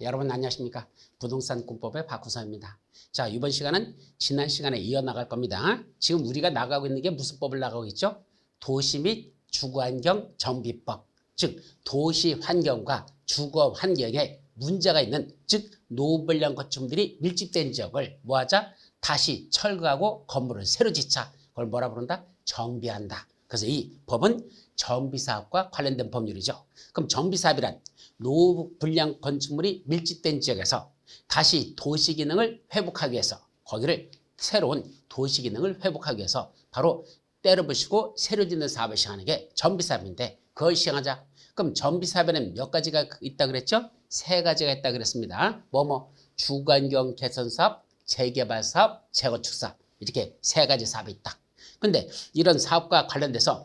여러분 안녕하십니까? 부동산 공법의 박구사입니다. 자, 이번 시간은 지난 시간에 이어나갈 겁니다. 지금 우리가 나가고 있는 게 무슨 법을 나가고 있죠? 도시 및 주거환경 정비법. 즉, 도시 환경과 주거 환경에 문제가 있는, 즉 노블령 건축물들이 밀집된 지역을 뭐하자? 다시 철거하고 건물을 새로 짓자. 그걸 뭐라 부른다? 정비한다. 그래서 이 법은 정비사업과 관련된 법률이죠. 그럼 정비사업이란 노불량 건축물이 밀집된 지역에서 다시 도시 기능을 회복하기 위해서, 거기를 새로운 도시 기능을 회복하기 위해서 바로 때려 부수고 새로 짓는 사업을 시행하는 게 정비사업인데, 그걸 시행하자. 그럼 정비사업에는 몇 가지가 있다 그랬죠? 세 가지가 있다 그랬습니다. 주거환경 개선 사업, 재개발 사업, 재건축 사업, 이렇게 세 가지 사업이 있다. 근데 이런 사업과 관련돼서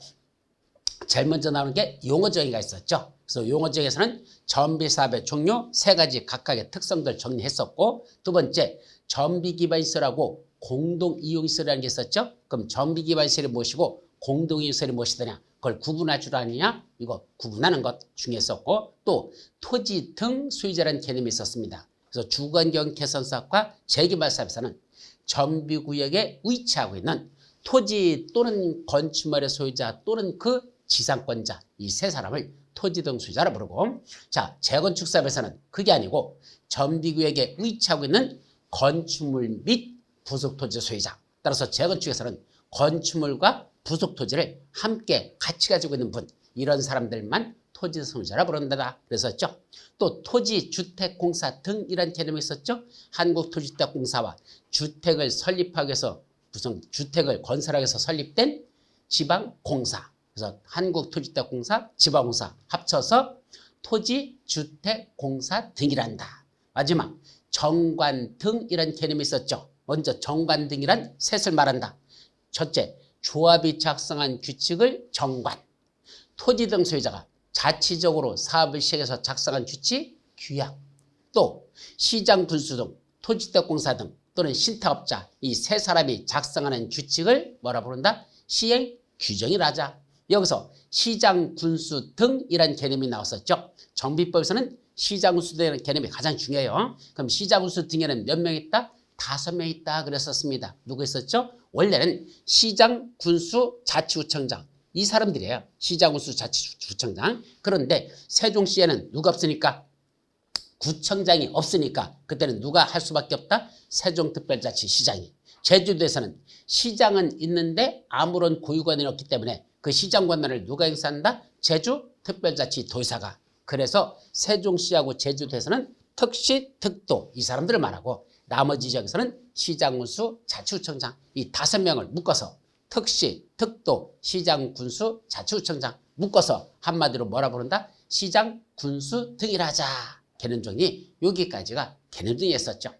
제일 먼저 나오는 게 용어정의가 있었죠. 그래서 용어정의에서는 정비사업의 종류 세 가지 각각의 특성들 정리했었고, 두 번째 정비기반시설하고 공동이용시설이라는 게 있었죠. 그럼 정비기반시설이 무엇이고 공동이용시설이 무엇이더냐, 그걸 구분할 줄 아느냐, 이거 구분하는 것 중요했었고, 또 토지 등 소유자라는 개념이 있었습니다. 그래서 주거환경 개선사업과 재개발사업에서는 정비구역에 위치하고 있는 토지 또는 건축물의 소유자 또는 그 지상권자, 이 세 사람을 토지 등 소유자라 부르고, 자, 재건축 사업에서는 그게 아니고 정비구역에 위치하고 있는 건축물 및 부속토지 소유자, 따라서 재건축에서는 건축물과 부속토지를 함께 같이 가지고 있는 분, 이런 사람들만 토지 소유자라 부른다 그랬었죠. 또 토지주택공사 등 이런 개념이 있었죠. 한국토지주택공사와 주택을 설립하기 위해서, 무슨 주택을 건설하기 위해서 설립된 지방공사, 그래서 한국토지주택공사, 지방공사 합쳐서 토지주택공사 등이란다. 마지막 정관 등 이런 개념이 있었죠. 먼저 정관 등이란 셋을 말한다. 첫째, 조합이 작성한 규칙을 정관, 토지 등 소유자가 자치적으로 사업을 시행해서 작성한 규칙, 규약, 또 시장 군수 등 토지주택공사 등 또는 신탁업자, 이 세 사람이 작성하는 규칙을 뭐라 부른다? 시행 규정이라자. 여기서 시장 군수 등이란 개념이 나왔었죠. 정비법에서는 시장 군수 등이라는 개념이 가장 중요해요. 그럼 시장 군수 등에는 몇 명 있다? 5명 있다 그랬었습니다. 누구 있었죠? 원래는 시장 군수 자치구청장, 이 사람들이에요. 시장 군수 자치구청장. 그런데 세종시에는 누가 없으니까, 구청장이 없으니까 그때는 누가 할 수밖에 없다? 세종특별자치시장이. 제주도에서는 시장은 있는데 아무런 고유관이 없기 때문에 그 시장 권한을 누가 행사한다? 제주특별자치도지사가. 그래서 세종시하고 제주도에서는 특시, 특도, 이 사람들을 말하고, 나머지 지역에서는 시장군수, 자치구청장, 이 5명을 묶어서 특시, 특도, 시장군수, 자치구청장 묶어서 한마디로 뭐라 부른다? 시장군수 등이라 하자. 개념정리 여기까지가 개념정리였었죠.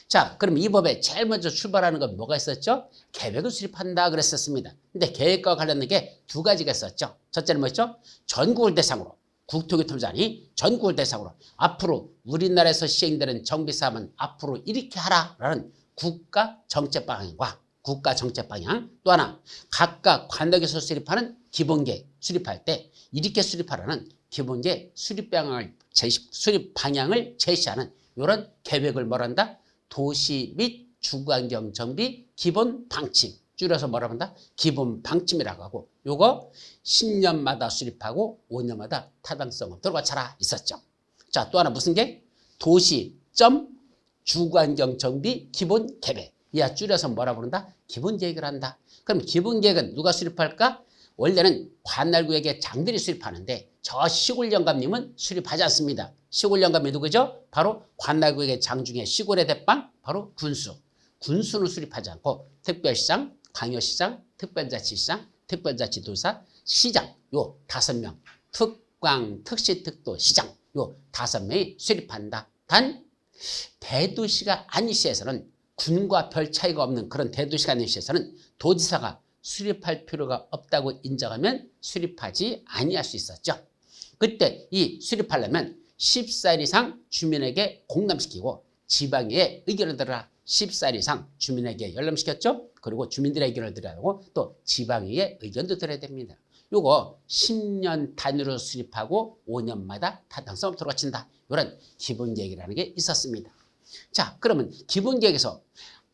자, 그럼 이 법에 제일 먼저 출발하는 건 뭐가 있었죠? 계획을 수립한다 그랬었습니다. 근데 계획과 관련된 게 두 가지가 있었죠. 첫째는 뭐였죠? 전국을 대상으로, 국토교통부장이 전국을 대상으로 앞으로 우리나라에서 시행되는 정비사업은 앞으로 이렇게 하라라는 국가 정책 방향과 국가 정책 방향, 또 하나 각각 관역에서 수립하는 기본계획 수립할 때 이렇게 수립하라는 기본계획 수립 방향을 제시하는 이런 계획을 뭐란다? 도시 및 주거환경 정비 기본 방침, 줄여서 뭐라고 한다? 기본 방침이라고 하고, 요거 10년마다 수립하고 5년마다 타당성을 들어가차라 있었죠. 자, 또 하나 무슨 계획? 도시 주거환경 정비 기본 계획. 이야 줄여서 뭐라 부른다? 기본 계획을 한다. 그럼 기본 계획은 누가 수립할까? 원래는 관할구역의 장들이 수립하는데 저 시골 영감님은 수립하지 않습니다. 시골 영감이 누구죠? 바로 관할구역의 장 중에 시골의 대빵, 바로 군수. 군수는 수립하지 않고 특별시장, 광역시장, 특별자치시장, 특별자치도사, 시장, 요 5명, 특광, 특시, 특도, 시장, 요 5명이 수립한다. 단 대도시가 아닌 시에서는, 군과 별 차이가 없는 그런 대도시가 아닌 시에서는 도지사가 수립할 필요가 없다고 인정하면 수립하지 아니할 수 있었죠. 그때 이 수립하려면 14일 이상 주민에게 공람시키고 지방의 의견을 들어라. 14일 이상 주민에게 열람시켰죠. 그리고 주민들의 의견을 들어야 하고 또 지방의 의견도 들어야 됩니다. 요거 10년 단위로 수립하고 5년마다 타당성을 들어친다. 이런 기본 계획이라는 게 있었습니다. 자, 그러면 기본 계획에서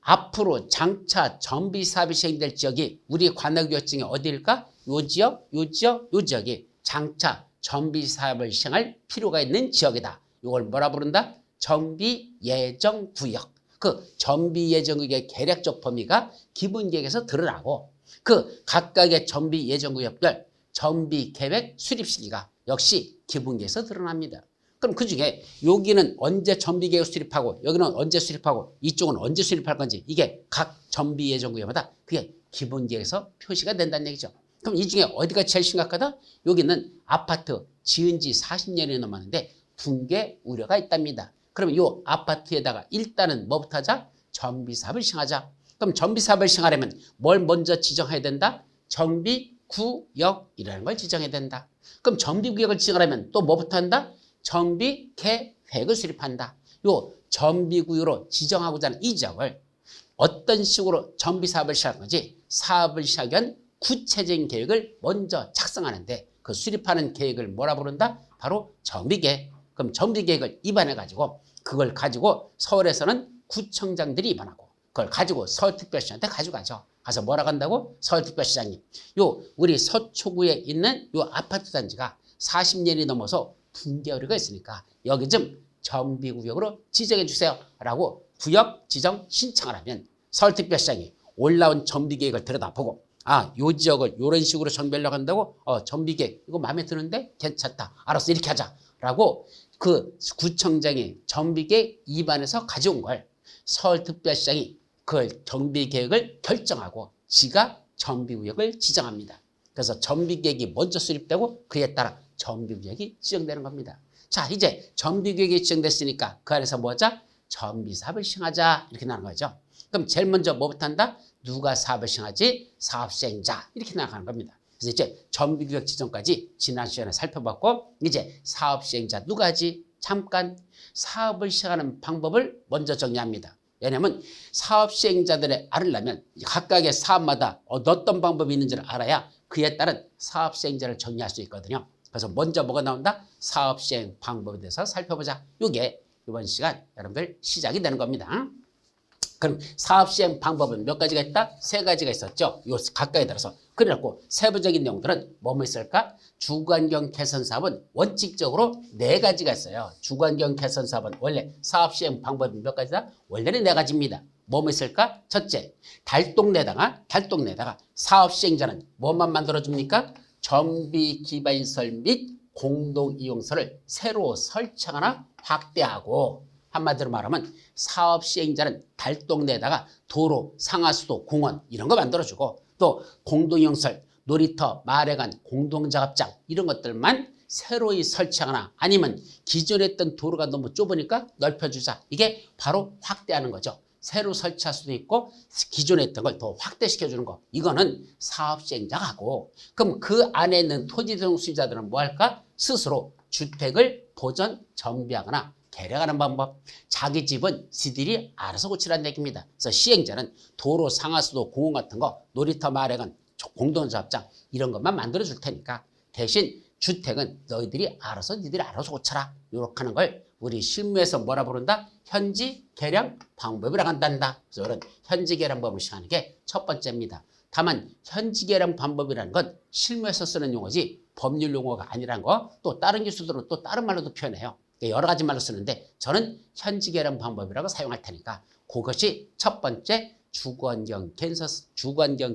앞으로 장차 정비 사업이 시행될 지역이 우리 관할구역 중에 어디일까? 요 지역, 요 지역, 요 지역이 장차 정비 사업을 시행할 필요가 있는 지역이다. 이걸 뭐라 부른다? 정비 예정 구역. 그 정비 예정 구역의 계략적 범위가 기본 계획에서 드러나고 그 각각의 정비 예정 구역별 정비 계획 수립 시기가 역시 기본 계획에서 드러납니다. 그럼 그중에 여기는 언제 정비 계획 수립하고 여기는 언제 수립하고 이쪽은 언제 수립할 건지 이게 각 정비 예정 구역마다 그게 기본 계획에서 표시가 된다는 얘기죠. 그럼 이 중에 어디가 제일 심각하다? 여기는 아파트 지은 지 40년이 넘었는데 붕괴 우려가 있답니다. 그럼 이 아파트에다가 일단은 뭐부터 하자? 정비 사업을 시행하자. 그럼 정비 사업을 시행하려면 뭘 먼저 지정해야 된다? 정비 구역이라는 걸 지정해야 된다. 그럼 정비 구역을 지정하려면 또 뭐부터 한다? 정비 계획을 수립한다. 요 정비 구역으로 지정하고자 하는 이 지역을 어떤 식으로 정비 사업을 시작한 건지 사업을 시작하기 위한 구체적인 계획을 먼저 작성하는데 그 수립하는 계획을 뭐라 부른다? 바로 정비계획. 그럼 정비계획을 입안해가지고 그걸 가지고 서울에서는 구청장들이 입안하고 그걸 가지고 서울특별시한테 가져가죠. 가서 뭐라고 한다고? 서울특별시장님. 요 우리 서초구에 있는 요 아파트 단지가 40년이 넘어서 붕괴 우려가 있으니까 여기 좀 정비구역으로 지정해 주세요. 라고 구역 지정 신청을 하면 서울특별시장이 올라온 정비계획을 들여다보고 아, 요 지역을 이런 식으로 정비하려고 한다고? 정비계획 이거 마음에 드는데? 괜찮다. 알았어, 이렇게 하자. 라고 그 구청장이 정비계획 입안에서 가져온 걸 서울특별시장이 그 정비계획을 결정하고 지가 정비구역을 지정합니다. 그래서 정비계획이 먼저 수립되고 그에 따라 정비구역이 지정되는 겁니다. 자, 이제 정비구역이 지정됐으니까 그 안에서 뭐하자? 정비사업을 시행하자. 이렇게 나가는 거죠. 그럼 제일 먼저 뭐부터 한다? 누가 사업을 시행하지? 사업시행자. 이렇게 나가는 겁니다. 그래서 이제 정비구역 지정까지 지난 시간에 살펴봤고 이제 사업시행자 누가 하지? 잠깐 사업을 시행하는 방법을 먼저 정리합니다. 왜냐하면 사업시행자들을 알으려면 각각의 사업마다 어떤 방법이 있는지를 알아야 그에 따른 사업시행자를 정리할 수 있거든요. 그래서 먼저 뭐가 나온다? 사업시행 방법에 대해서 살펴보자. 이게 이번 시간 여러분들 시작이 되는 겁니다. 그럼 사업시행 방법은 몇 가지가 있다? 세 가지가 있었죠. 요 각각에 따라서. 그래갖고 세부적인 내용들은 뭐뭐 있을까? 주거환경 개선 사업은 원칙적으로 네 가지가 있어요. 주거환경 개선 사업은 원래 사업시행 방법이 몇 가지다? 원래는 네 가지입니다. 뭐뭐 있을까? 첫째, 달동네다가 사업시행자는 뭐만 만들어줍니까? 정비 기반시설 및 공동이용소를 새로 설치하거나 확대하고 한마디로 말하면 사업시행자는 달동네에다가 도로, 상하수도, 공원 이런 거 만들어주고 또 공동이용시설, 놀이터, 마을회관, 공동작업장 이런 것들만 새로이 설치하거나 아니면 기존에 있던 도로가 너무 좁으니까 넓혀주자. 이게 바로 확대하는 거죠. 새로 설치할 수도 있고 기존에 있던 걸 더 확대시켜주는 거. 이거는 사업시행자가 하고 그럼 그 안에 있는 토지등 수요자들은 뭐 할까? 스스로 주택을 보전, 정비하거나 개량하는 방법. 자기 집은 지들이 알아서 고치라는 얘기입니다. 그래서 시행자는 도로, 상하수도, 공원 같은 거, 놀이터, 마을회관, 공동작업장 이런 것만 만들어 줄 테니까 대신 주택은 너희들이 알아서 니들이 알아서 고쳐라. 이렇게 하는 걸 우리 실무에서 뭐라 부른다? 현지 개량 방법이라고 한단다. 그래서 이런 현지 개량 방법을 시행하는 게 첫 번째입니다. 다만 현지 개량 방법이라는 건 실무에서 쓰는 용어지 법률 용어가 아니라는 거 또 다른 기술들은 또 다른 말로도 표현해요. 여러 가지 말로 쓰는데 저는 현지 개량 방법이라고 사용할 테니까 그것이 첫 번째 주거환경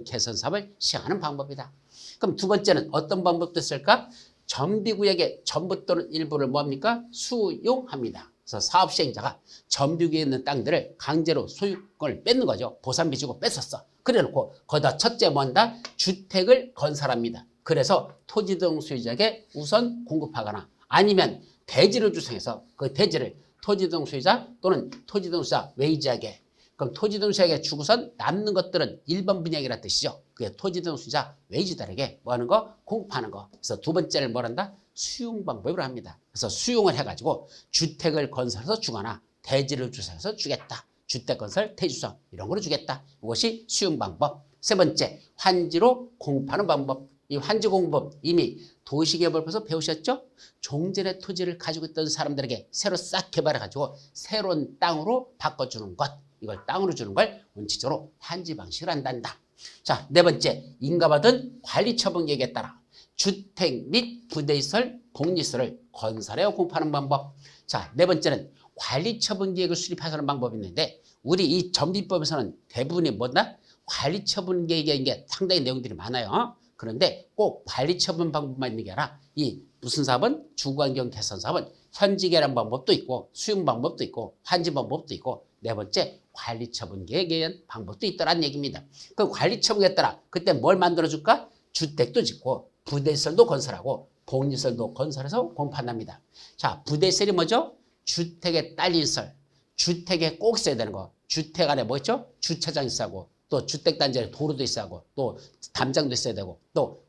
개선 사업을 시행하는 방법이다. 그럼 두 번째는 어떤 방법도 있을까? 정비구역의 전부 또는 일부를 뭡니까? 수용합니다. 그래서 사업시행자가 정비구역에 있는 땅들을 강제로 소유권을 뺏는 거죠. 보상비 주고 뺏었어. 그래놓고 거기다 첫째 뭔다? 주택을 건설합니다. 그래서 토지등 소유자에게 우선 공급하거나 아니면 대지를 구성해서 그 대지를 토지등 소유자 또는 토지등 소유자 외지하게 그럼 토지등 소유자에게 주고선 남는 것들은 일반 분양이라는 뜻이죠. 그게 토지등 소유자 외지들에게 뭐 하는 거? 공급하는 거. 그래서 두 번째를 뭐 한다? 수용 방법으로 합니다. 그래서 수용을 해가지고 주택을 건설해서 주거나 대지를 주성해서 주겠다. 주택 건설, 대주성 이런 거로 주겠다. 이것이 수용 방법. 세 번째, 환지로 공급하는 방법. 이 환지 공법 이미 도시개발부에서 배우셨죠? 종전의 토지를 가지고 있던 사람들에게 새로 싹 개발해가지고 새로운 땅으로 바꿔주는 것. 이걸 땅으로 주는 걸 원칙적으로 환지 방식을 한단다. 자, 네 번째, 인가받은 관리처분 계획에 따라 주택 및 부대시설, 복리시설을 건설하여 공급하는 방법. 자, 네 번째는 관리처분 계획을 수립하는 방법이 있는데 우리 이 전비법에서는 대부분이 뭐다? 관리처분 계획에 이게 상당히 내용들이 많아요. 그런데 꼭 관리처분 방법만 있는 게 아니라 이 무슨 사업은 주거환경 개선 사업은 현지 계량 방법도 있고 수용 방법도 있고 환지 방법도 있고 네 번째 관리처분 계획에 의한 방법도 있다는 얘기입니다. 그 관리처분에 따라 그때 뭘 만들어줄까? 주택도 짓고 부대시설도 건설하고 복리시설도 건설해서 공급한답니다. 자, 부대시설이 뭐죠? 주택에 딸린 시설, 주택에 꼭 있어야 되는 거. 주택 안에 뭐 있죠? 주차장 있어야 하고 또 주택단지 안에 도로도 있어야 하고 또 담장도 있어야 되고 또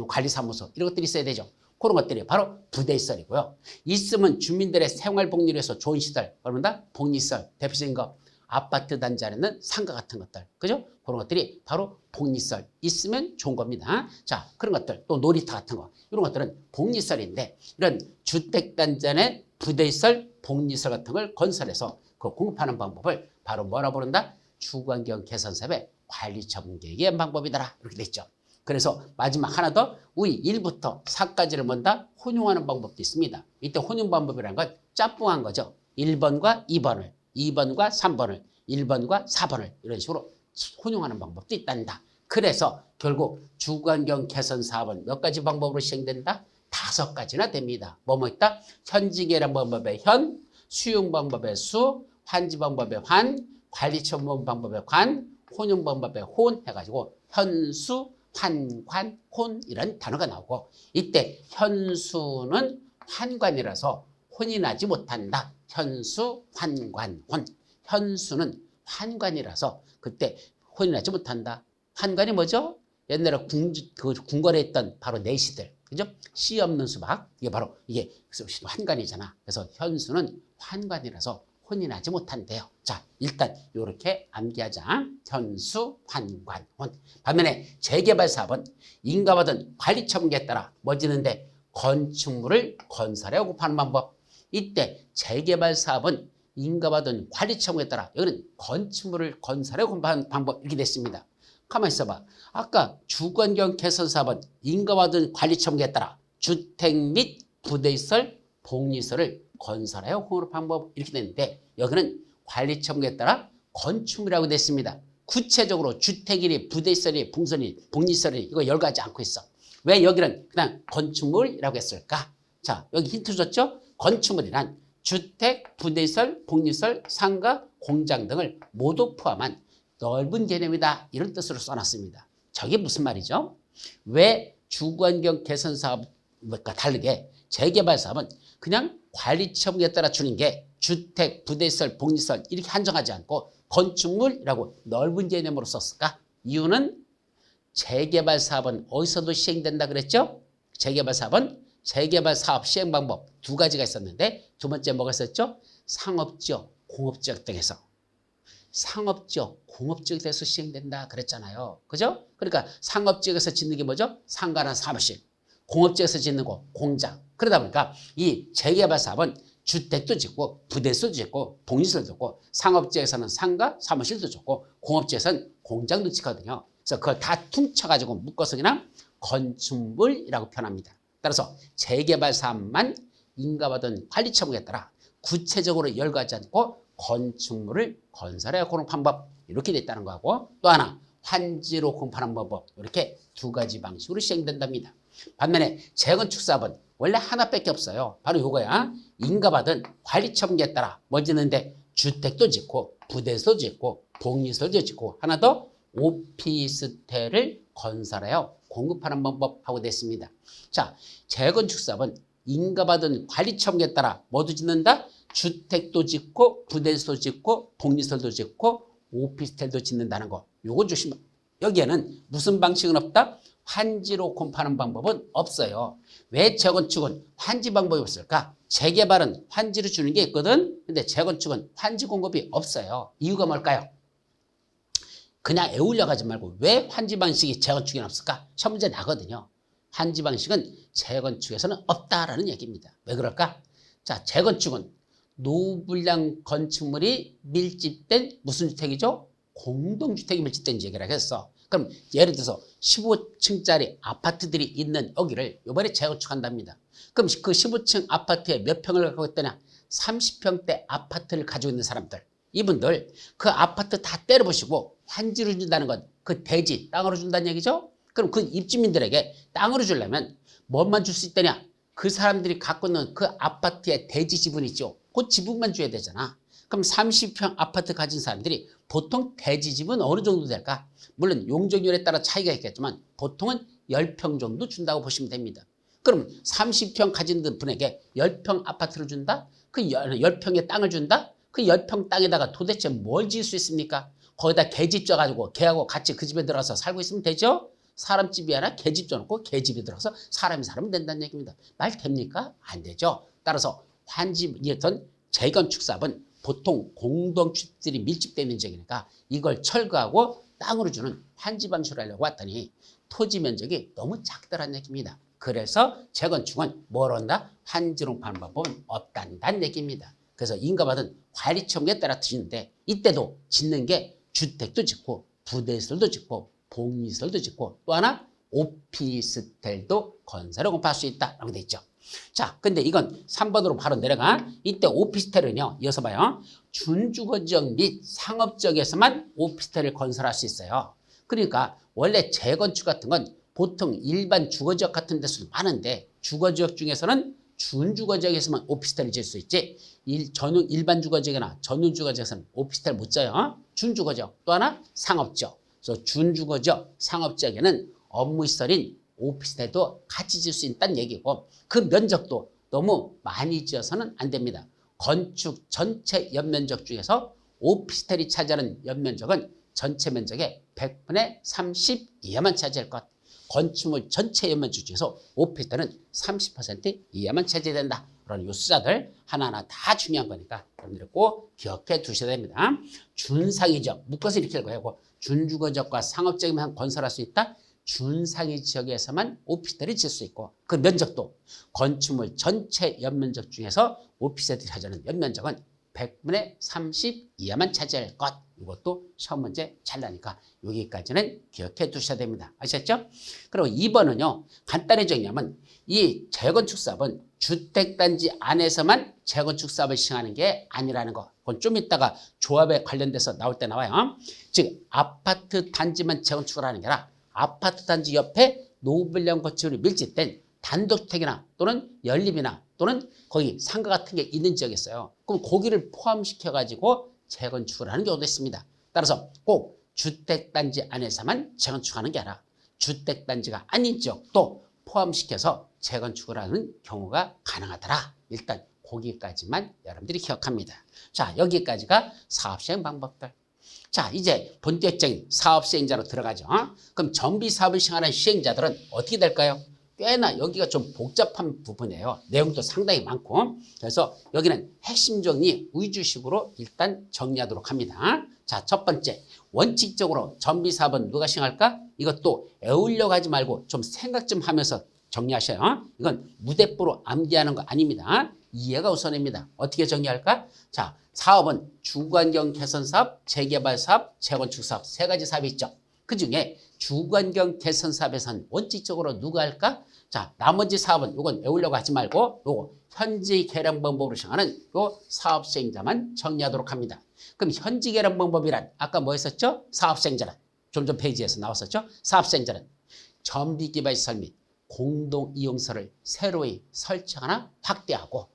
관리사무소 이런 것들이 있어야 되죠. 그런 것들이 바로 부대시설이고요. 있으면 주민들의 생활복리를 위해서 좋은 시설, 그러면 복리시설, 대표적인 거 아파트 단지 안에는 상가 같은 것들, 그죠? 그런 것들이 바로 복리시설 있으면 좋은 겁니다. 자, 그런 것들 또 놀이터 같은 거 이런 것들은 복리시설인데 이런 주택단지 안에 부대시설, 복리시설 같은 걸 건설해서 그 공급하는 방법을 바로 뭐라 부른다? 주거환경 개선 사업의 관리처분 계획의 한 방법이더라. 이렇게 됐죠. 그래서 마지막 하나 더 우리 1부터 4까지를 뭔다? 혼용하는 방법도 있습니다. 이때 혼용 방법이라는 건 짬뽕한 거죠. 1번과 2번을, 2번과 3번을, 1번과 4번을 이런 식으로 혼용하는 방법도 있단다. 그래서 결국 주거환경 개선 사업은 몇 가지 방법으로 시행된다? 5가지나 됩니다. 뭐뭐 있다? 현지 계량 방법의 현, 수용 방법의 수, 환지 방법의 환, 관리처분 방법의 관, 혼용 방법의 혼 해가지고 현수, 환관, 혼 이런 단어가 나오고 이때 현수는 환관이라서 혼이 나지 못한다. 현수, 환관, 혼. 현수는 환관이라서 그때 혼이 나지 못한다. 환관이 뭐죠? 옛날에 궁궐에 있던 바로 내시들, 그죠? 씨 없는 수박, 이게 바로 이게 환관이잖아. 그래서 현수는 환관이라서 혼이 나지 못한대요. 자, 일단 이렇게 암기하자. 현수, 환관, 혼. 반면에 재개발 사업은 인가받은 관리처분에 따라 뭐 짓는데 건축물을 건설하여 공급하는 방법. 이때 재개발 사업은 인가받은 관리처분에 따라 여기는 건축물을 건설하여 공급하는 방법 이렇게 됐습니다. 가만히 있어봐. 아까 주거환경 개선 사업은 인가받은 관리처분에 따라 주택 및 부대시설, 복리시설을 건설하여 공급하는 방법 이렇게 됐는데 여기는 관리처분에 따라 건축물이라고 됐습니다. 구체적으로 주택이니 부대시설이 복리시설이 이거 열거하지 않고 있어. 왜 여기는 그냥 건축물이라고 했을까? 자, 여기 힌트 줬죠? 건축물이란 주택, 부대시설, 복리시설, 상가, 공장 등을 모두 포함한 넓은 개념이다. 이런 뜻으로 써놨습니다. 저게 무슨 말이죠? 왜 주거환경 개선 사업과 다르게 재개발 사업은 그냥 관리처분에 따라 주는 게 주택, 부대시설, 복리시설 이렇게 한정하지 않고 건축물이라고 넓은 개념으로 썼을까? 이유는 재개발 사업은 어디서도 시행된다 그랬죠? 재개발 사업은 재개발 사업 시행 방법 2가지가 있었는데 두 번째 뭐가 있었죠? 상업지역, 공업지역 등에서. 상업지역, 공업지역에서 시행된다 그랬잖아요. 그죠? 그러니까 상업지역에서 짓는 게 뭐죠? 상가나 사무실. 공업지역에서 짓는 거, 공장. 그러다 보니까 이 재개발 사업은 주택도 짓고 부대시설도 짓고 복리시설도 짓고 상업지역에서는 상가, 사무실도 짓고 공업지역에서는 공장도 짓거든요. 그래서 그걸 다 퉁쳐가지고 묶어서 그냥 건축물이라고 표현합니다. 따라서 재개발 사업만 인가받은 관리처분에 따라 구체적으로 열거하지 않고 건축물을 건설해야 하는 방법 이렇게 됐다는 거고 또 하나 환지로 공급하는 방법 이렇게 2가지 방식으로 시행된답니다. 반면에 재건축 사업은 원래 하나밖에 없어요. 바로 이거야. 인가받은 관리처분에 따라 뭐 짓는데 주택도 짓고 부대시설도 짓고 복리시설도 짓고 하나 더 오피스텔을 건설하여 공급하는 방법하고 됐습니다. 자, 재건축 사업은 인가받은 관리처분에 따라 뭐도 짓는다? 주택도 짓고 부대시설도 짓고 복리시설도 짓고 오피스텔도 짓는다는 거. 요거 조심. 여기에는 무슨 방식은 없다? 환지로 공급하는 방법은 없어요. 왜 재건축은 환지 방법이 없을까? 재개발은 환지로 주는 게 있거든. 근데 재건축은 환지 공급이 없어요. 이유가 뭘까요? 그냥 애울려 가지 말고 왜 환지 방식이 재건축에 없을까? 시험 문제 나거든요. 환지 방식은 재건축에서는 없다라는 얘기입니다. 왜 그럴까? 자, 재건축은 노후불량 건축물이 밀집된 무슨 주택이죠? 공동주택이 밀집된 지역이라고 했어. 그럼 예를 들어서 15층짜리 아파트들이 있는 여기를 이번에 재건축한답니다. 그럼 그 15층 아파트에 몇 평을 갖고 있더냐? 30평대 아파트를 가지고 있는 사람들. 이분들 그 아파트 다 때려보시고 환지로 준다는 건 그 대지, 땅으로 준다는 얘기죠? 그럼 그 입주민들에게 땅으로 주려면 뭐만 줄 수 있다냐? 그 사람들이 갖고 있는 그 아파트의 대지 지분 있죠? 그 지분만 줘야 되잖아. 그럼 30평 아파트 가진 사람들이 보통 대지 지분 어느 정도 될까? 물론 용적률에 따라 차이가 있겠지만 보통은 10평 정도 준다고 보시면 됩니다. 그럼 30평 가진 분에게 10평 아파트를 준다? 그 10평의 땅을 준다? 그 10평 땅에다가 도대체 뭘 지을 수 있습니까? 거기다 개집 져가지고 개하고 같이 그 집에 들어가서 살고 있으면 되죠? 사람 집이 아니라 개집 져놓고 개집에 들어가서 사람이 살면 된다는 얘기입니다. 말 됩니까? 안 되죠. 따라서 환지였던 재건축 사업은 보통 공동주택들이 밀집되어 있는 지역이니까 이걸 철거하고 땅으로 주는 환지 방식으로 하려고 왔더니 토지 면적이 너무 작다는 얘기입니다. 그래서 재건축은 뭘 한다? 환지로 하는 방법은 없단다는 얘기입니다. 그래서 인가받은 관리청구에 따라 드시는데 이때도 짓는 게 주택도 짓고 부대시설도 짓고 복리시설도 짓고 또 하나 오피스텔도 건설을 공부할 수 있다라고 돼 있죠. 자, 근데 이건 3번으로 바로 내려가. 이때 오피스텔은요, 이어서 봐요. 준주거지역 및 상업지역에서만 오피스텔을 건설할 수 있어요. 그러니까 원래 재건축 같은 건 보통 일반 주거지역 같은 데서도 많은데 주거지역 중에서는 준주거지역에서만 오피스텔을 지을 수 있지 일반 주거지역이나 전원주거지역에서는 오피스텔 못 져요. 준주거지역 또 하나 상업지역. 그래서 준주거지역 상업지역에는 업무시설인 오피스텔도 같이 지을 수 있다는 얘기고 그 면적도 너무 많이 지어서는 안 됩니다. 건축 전체 연면적 중에서 오피스텔이 차지하는 연면적은 전체 면적의 100분의 30 이하만 차지할 것. 건축물 전체 연면적 중에서 오피스텔은 30% 이하만 차지해야 된다. 그런 요 숫자들 하나하나 다 중요한 거니까 여러분들이 꼭 기억해 두셔야 됩니다. 준상위지역 묶어서 이렇게 읽어요. 준주거지역과 상업지역에만 건설할 수 있다. 준상위 지역에서만 오피스텔을 지을 수 있고 그 면적도 건축물 전체 연면적 중에서 오피스텔이 차지하는 연면적은 100분의 30 이하만 차지할 것. 이것도 시험 문제 잘 나니까 여기까지는 기억해 두셔야 됩니다. 아셨죠? 그리고 2번은요. 간단히 정리하면 이 재건축 사업은 주택단지 안에서만 재건축 사업을 시행하는 게 아니라는 거. 그건 좀 이따가 조합에 관련돼서 나올 때 나와요. 즉 아파트 단지만 재건축을 하는 게 아니라 아파트 단지 옆에 노후불량 건축물이 밀집된 단독주택이나 또는 연립이나 또는 거기 상가 같은 게 있는 지역이 있어요. 그럼 거기를 포함시켜가지고 재건축을 하는 경우도 있습니다. 따라서 꼭 주택단지 안에서만 재건축하는 게 아니라 주택단지가 아닌 지역도 포함시켜서 재건축을 하는 경우가 가능하더라. 일단 거기까지만 여러분들이 기억합니다. 자, 여기까지가 사업시행 방법들. 자, 이제 본격적인 사업 시행자로 들어가죠. 그럼 정비 사업을 시행하는 시행자들은 어떻게 될까요? 꽤나 여기가 좀 복잡한 부분이에요. 내용도 상당히 많고. 그래서 여기는 핵심 정리 위주식으로 일단 정리하도록 합니다. 자, 첫 번째. 원칙적으로 정비 사업은 누가 시행할까? 이것도 애울려 가지 말고 좀 생각 좀 하면서 정리하셔요. 이건 무대뽀로 암기하는 거 아닙니다. 이해가 우선입니다. 어떻게 정리할까? 자, 사업은 주거환경 개선 사업, 재개발 사업, 재건축 사업 세 가지 사업이 있죠. 그중에 주거환경 개선 사업에서는 원칙적으로 누가 할까? 자, 나머지 사업은 이건 외우려고 하지 말고 요거 현지 계량 방법으로 시행하는 요 사업 시행자만 정리하도록 합니다. 그럼 현지 계량 방법이란 아까 뭐 했었죠? 사업 시행자는 좀 전 페이지에서 나왔었죠? 사업 시행자는 정비 개발 시설 및 공동 이용소를 새로이 설치하거나 확대하고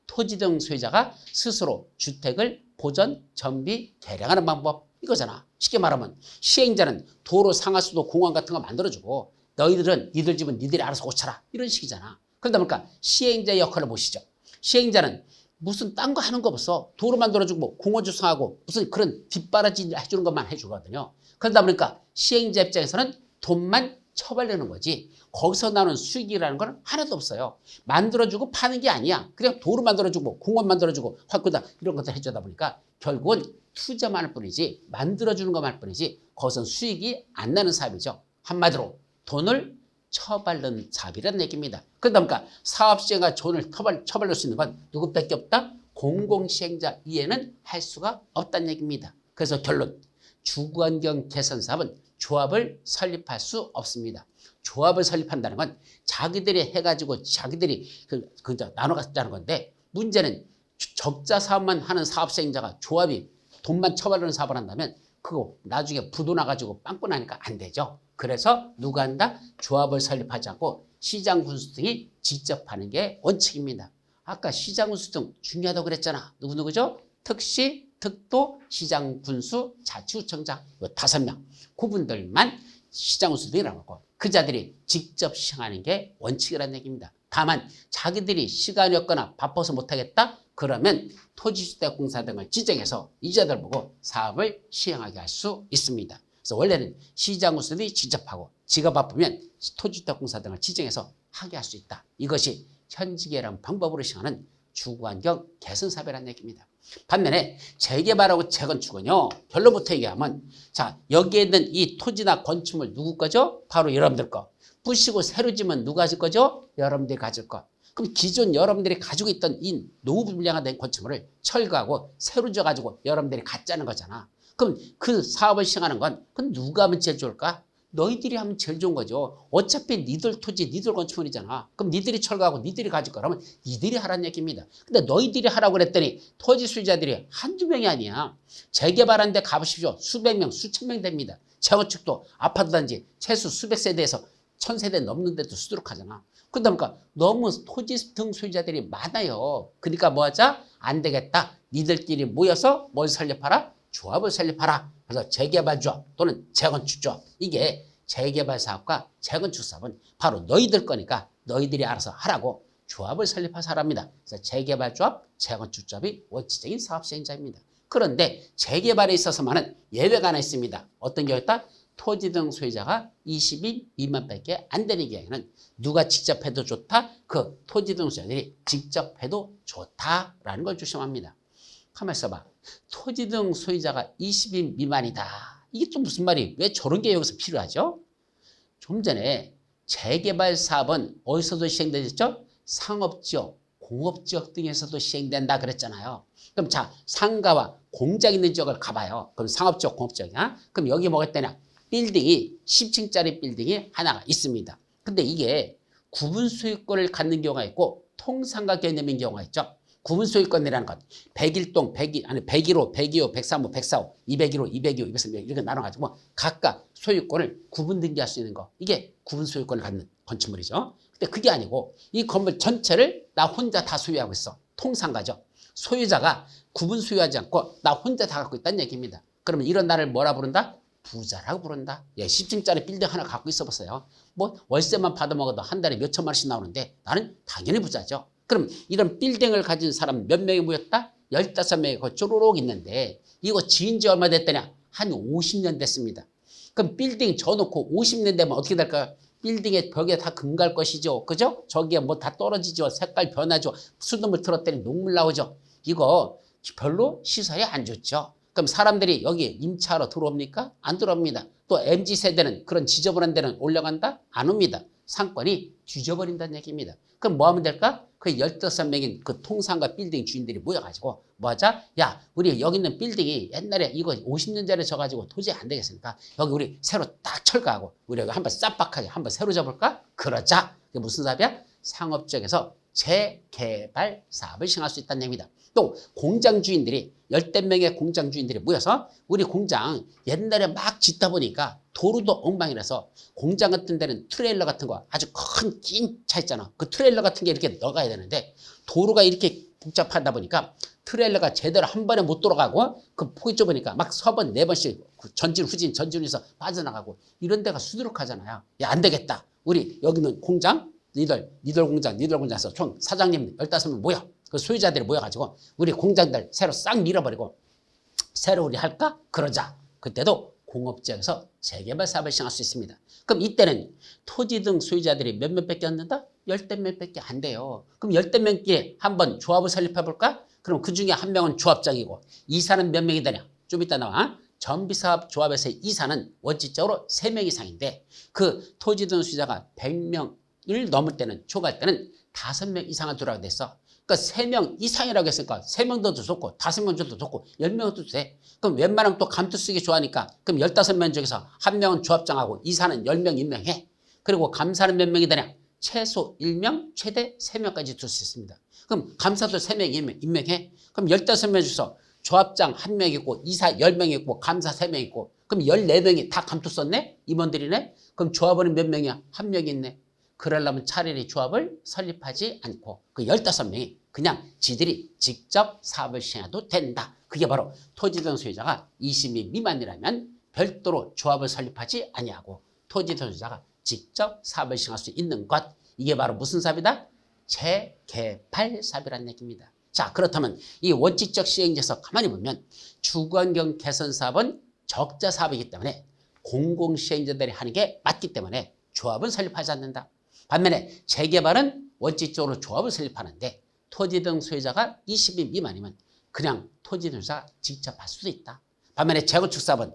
토지 등 소유자가 스스로 주택을 보전, 정비, 개량하는 방법 이거잖아. 쉽게 말하면 시행자는 도로 상하수도 공원 같은 거 만들어주고 너희들은 니들 집은 니들이 알아서 고쳐라 이런 식이잖아. 그러다 보니까 시행자의 역할을 보시죠. 시행자는 무슨 딴 거 하는 거 없어. 도로 만들어주고 뭐 공원 조성하고 무슨 그런 뒷바라지 해주는 것만 해주거든요. 그러다 보니까 시행자 입장에서는 돈만 처벌되는 거지. 거기서 나오는 수익이라는 건 하나도 없어요. 만들어주고 파는 게 아니야. 그냥 도로 만들어주고 공원 만들어주고 화구다 이런 것들 해주다 보니까 결국은 투자만 할 뿐이지 만들어주는 것만 할 뿐이지 거기서 수익이 안 나는 사업이죠. 한마디로 돈을 처벌는 사업이라는 얘기입니다. 그러다 보니까 사업시행과 돈을 처벌할 수 있는 건 누구밖에 없다? 공공시행자 이해는 할 수가 없다는 얘기입니다. 그래서 결론, 주거환경 개선 사업은 조합을 설립할 수 없습니다. 조합을 설립한다는 건 자기들이 해가지고 자기들이 나눠 갖자는 건데 문제는 적자 사업만 하는 사업 시행자가 조합이 돈만 처벌하는 사업을 한다면 그거 나중에 부도 나가지고 빵꾸 나니까 안 되죠. 그래서 누가 한다? 조합을 설립하지 않고 시장 군수 등이 직접 하는 게 원칙입니다. 아까 시장 군수 등 중요하다고 그랬잖아. 누구누구죠? 특시, 특도, 시장 군수, 자치구청장 5명. 그분들만 시장 군수 등이라고 하고 그 자들이 직접 시행하는 게 원칙이라는 얘기입니다. 다만 자기들이 시간이 없거나 바빠서 못하겠다? 그러면 토지주택공사 등을 지정해서 이자들 보고 사업을 시행하게 할 수 있습니다. 그래서 원래는 시장군수들이 직접 하고 지가 바쁘면 토지주택공사 등을 지정해서 하게 할 수 있다. 이것이 현직이라는 방법으로 시행하는 주거환경 개선 사업이라는 얘기입니다. 반면에 재개발하고 재건축은요. 결론부터 얘기하면 자 여기에 있는 이 토지나 건축물 누구 거죠? 바로 여러분들 거. 부시고 새로 지면 누가 가질 거죠? 여러분들이 가질 거. 그럼 기존 여러분들이 가지고 있던 이 노후 불량화된 건축물을 철거하고 새로 지어가지고 여러분들이 갖자는 거잖아. 그럼 그 사업을 시행하는 건 그럼 누가 하면 제일 좋을까? 너희들이 하면 제일 좋은 거죠. 어차피 니들 토지, 니들 건축물이잖아. 그럼 니들이 철거하고 니들이 가질 거라면 니들이 하라는 얘기입니다. 근데 너희들이 하라고 그랬더니 토지 수요자들이 한두 명이 아니야. 재개발하는 데 가보십시오. 수백 명, 수천 명 됩니다. 재건축도 아파트 단지 최소 수백 세대에서 1000세대 넘는데도 수두룩하잖아. 그러다 보니까 너무 토지 등 소유자들이 많아요. 그러니까 뭐 하자? 안 되겠다. 니들끼리 모여서 뭘 설립하라? 조합을 설립하라. 그래서 재개발 조합 또는 재건축 조합. 이게 재개발 사업과 재건축 사업은 바로 너희들 거니까 너희들이 알아서 하라고 조합을 설립해서 하랍니다. 그래서 재개발 조합, 재건축 조합이 원칙적인 사업 시행자입니다. 그런데 재개발에 있어서만은 예외가 하나 있습니다. 어떤 경우였다? 토지 등 소유자가 20인 미만밖에 안 되는 경우에는 누가 직접 해도 좋다? 그 토지 등 소유자들이 직접 해도 좋다라는 걸 조심합니다. 가만히 있어봐. 토지 등 소유자가 20인 미만이다. 이게 또 무슨 말이 왜 저런 게 여기서 필요하죠? 좀 전에 재개발 사업은 어디서도 시행되죠? 상업지역, 공업지역 등에서도 시행된다 그랬잖아요. 그럼 자, 상가와 공장 있는 지역을 가봐요. 그럼 상업지역, 공업지역이야. 그럼 여기 뭐가 있다냐? 빌딩이 10층짜리 빌딩이 하나가 있습니다. 근데 이게 구분 소유권을 갖는 경우가 있고 통상가 개념인 경우가 있죠. 구분 소유권이라는 건 101동, 101호, 102호, 103호, 104호, 201호, 202호, 203호 이렇게 나눠가지고 각각 소유권을 구분 등기할 수 있는 거. 이게 구분 소유권을 갖는 건축물이죠. 근데 그게 아니고 이 건물 전체를 나 혼자 다 소유하고 있어. 통상가죠. 소유자가 구분 소유하지 않고 나 혼자 다 갖고 있다는 얘기입니다. 그러면 이런 나를 뭐라 부른다? 부자라고 부른다. 예, 10층짜리 빌딩 하나 갖고 있어 보세요. 뭐 월세만 받아먹어도 한 달에 몇 천만 원씩 나오는데 나는 당연히 부자죠. 그럼 이런 빌딩을 가진 사람 몇 명이 모였다? 15명이 거의 쪼로록 있는데 이거 지은 지 얼마 됐다냐? 한 50년 됐습니다. 그럼 빌딩 져놓고 50년 되면 어떻게 될까요? 빌딩의 벽에 다 금 갈 것이죠. 그죠? 저기에 뭐 다 떨어지죠. 색깔 변하죠. 수돗물 틀었더니 녹물 나오죠. 이거 별로 시설이 안 좋죠. 그럼 사람들이 여기 임차하러 들어옵니까? 안 들어옵니다. 또 MZ세대는 그런 지저분한 데는 올라간다? 안 옵니다. 상권이 뒤져버린다는 얘기입니다. 그럼 뭐 하면 될까? 그 15명인 그 통상가 빌딩 주인들이 모여가지고 뭐 하자? 야, 우리 여기 있는 빌딩이 옛날에 이거 50년 전에 져가지고 도저히 안 되겠으니까 여기 우리 새로 딱 철거하고 우리 여기 한번 쌈박하게 한번 새로 접을까? 그러자. 그게 무슨 사업이야? 상업지역에서 재개발 사업을 시행할 수 있다는 얘기입니다. 또 공장 주인들이 10명의 공장 주인들이 모여서 우리 공장 옛날에 막 짓다 보니까 도로도 엉망이라서 공장 같은 데는 트레일러 같은 거 아주 큰 긴 차 있잖아. 그 트레일러 같은 게 이렇게 넣어가야 되는데 도로가 이렇게 복잡하다 보니까 트레일러가 제대로 한 번에 못 돌아가고 그 폭이 좁으니까 막 서번 네 번씩 전진 후진 전진해서 빠져나가고 이런 데가 수두룩하잖아요. 야, 안 되겠다. 우리 여기는 공장 니들 공장에서 총 사장님 15명 모여. 그 소유자들이 모여가지고 우리 공장들 새로 싹 밀어버리고 새로 우리 할까? 그러자. 그때도 공업지역에서 재개발 사업을 시행할 수 있습니다. 그럼 이때는 토지 등 소유자들이 몇몇 밖에 안 된다? 10대 밖에 안 돼요. 그럼 10대 명끼리 한번 조합을 설립해 볼까? 그럼 그 중에 한 명은 조합장이고 이사는 몇 명이 되냐? 좀 이따 나와. 정비사업 조합에서의 이사는 원칙적으로 3명 이상인데 그 토지 등 소유자가 100명을 넘을 때는 초과할 때는 5명 이상을 두라고 됐어. 그러니까 3명 이상이라고 했으니까 3명 더 좋고 5명 더 좋고 10명 더 돼. 그럼 웬만하면 또 감투 쓰기 좋아하니까 그럼 15명 중에서 한 명은 조합장하고 이사는 10명 임명해. 그리고 감사는 몇 명이 되냐? 최소 1명, 최대 3명까지 둘 수 있습니다. 그럼 감사도 3명 임명해. 그럼 15명 중에서 조합장 1명 있고 이사 10명 있고 감사 3명 있고 그럼 14명이 다 감투 썼네? 임원들이네? 그럼 조합원은 몇 명이야? 1명 있네. 그러려면 차라리 조합을 설립하지 않고 그 15명이 그냥 지들이 직접 사업을 시행해도 된다. 그게 바로 토지등 소유자가 20인 미만이라면 별도로 조합을 설립하지 아니하고 토지등 소유자가 직접 사업을 시행할 수 있는 것. 이게 바로 무슨 사업이다? 재개발 사업이라는 얘기입니다. 자, 그렇다면 이 원칙적 시행제에서 가만히 보면 주거환경 개선 사업은 적자 사업이기 때문에 공공시행자들이 하는 게 맞기 때문에 조합은 설립하지 않는다. 반면에 재개발은 원칙적으로 조합을 설립하는데 토지 등 소유자가 20인 미만이면 그냥 토지 등 소유자가 직접 할 수도 있다. 반면에 재건축 사업은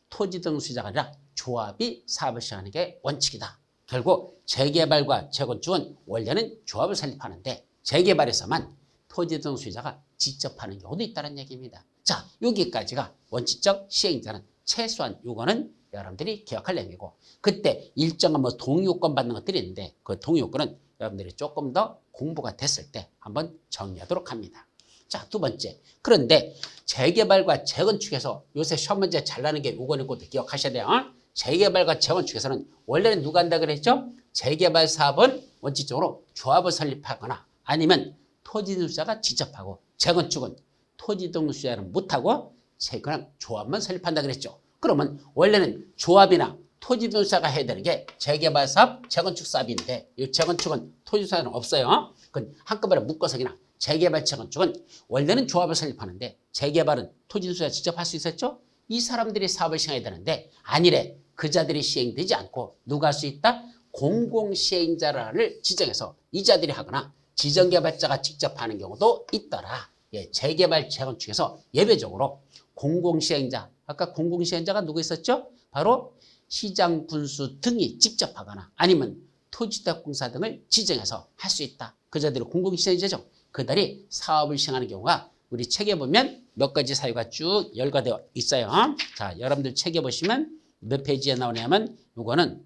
토지 등 소유자가 아니라 조합이 사업을 시행하는 게 원칙이다. 결국 재개발과 재건축은 원래는 조합을 설립하는데 재개발에서만 토지 등 소유자가 직접 하는 경우도 있다는 얘기입니다. 자, 여기까지가 원칙적 시행자는 최소한 요거는 여러분들이 기억할 내용이고 그때 일정한 뭐 동의요건 받는 것들이 있는데 그 동의요건은 여러분들이 조금 더 공부가 됐을 때 한번 정리하도록 합니다. 자, 두 번째. 그런데 재개발과 재건축에서 요새 시험 문제 잘 나는 게 요거는 꼭 기억하셔야 돼요. 재개발과 재건축에서는 원래는 누가 한다 그랬죠? 재개발 사업은 원칙적으로 조합을 설립하거나 아니면 토지 등수자가 직접 하고 재건축은 토지 등수자는 못하고 그냥 조합만 설립한다 그랬죠. 그러면 원래는 조합이나 토지 등수자가 해야 되는 게 재개발 사업, 재건축 사업인데 이 재건축은 토지 등수자는 없어요. 그건 한꺼번에 묶어서 그냥 재개발, 재건축은 원래는 조합을 설립하는데 재개발은 토지 등수자가 직접 할 수 있었죠. 이 사람들이 사업을 시행해야 되는데 아니래. 그 자들이 시행되지 않고 누가 할 수 있다? 공공시행자를 지정해서 이 자들이 하거나 지정개발자가 직접 하는 경우도 있더라. 예, 재개발, 재건축에서 예외적으로 공공시행자, 아까 공공시행자가 누구 있었죠? 바로 시장, 군수 등이 직접 하거나 아니면 토지대공사 등을 지정해서 할 수 있다. 그 자들이 공공시행자죠. 그들이 사업을 시행하는 경우가 우리 책에 보면 몇 가지 사유가 쭉 열거되어 있어요. 자, 여러분들 책에 보시면 몇 페이지에 나오냐면 이거는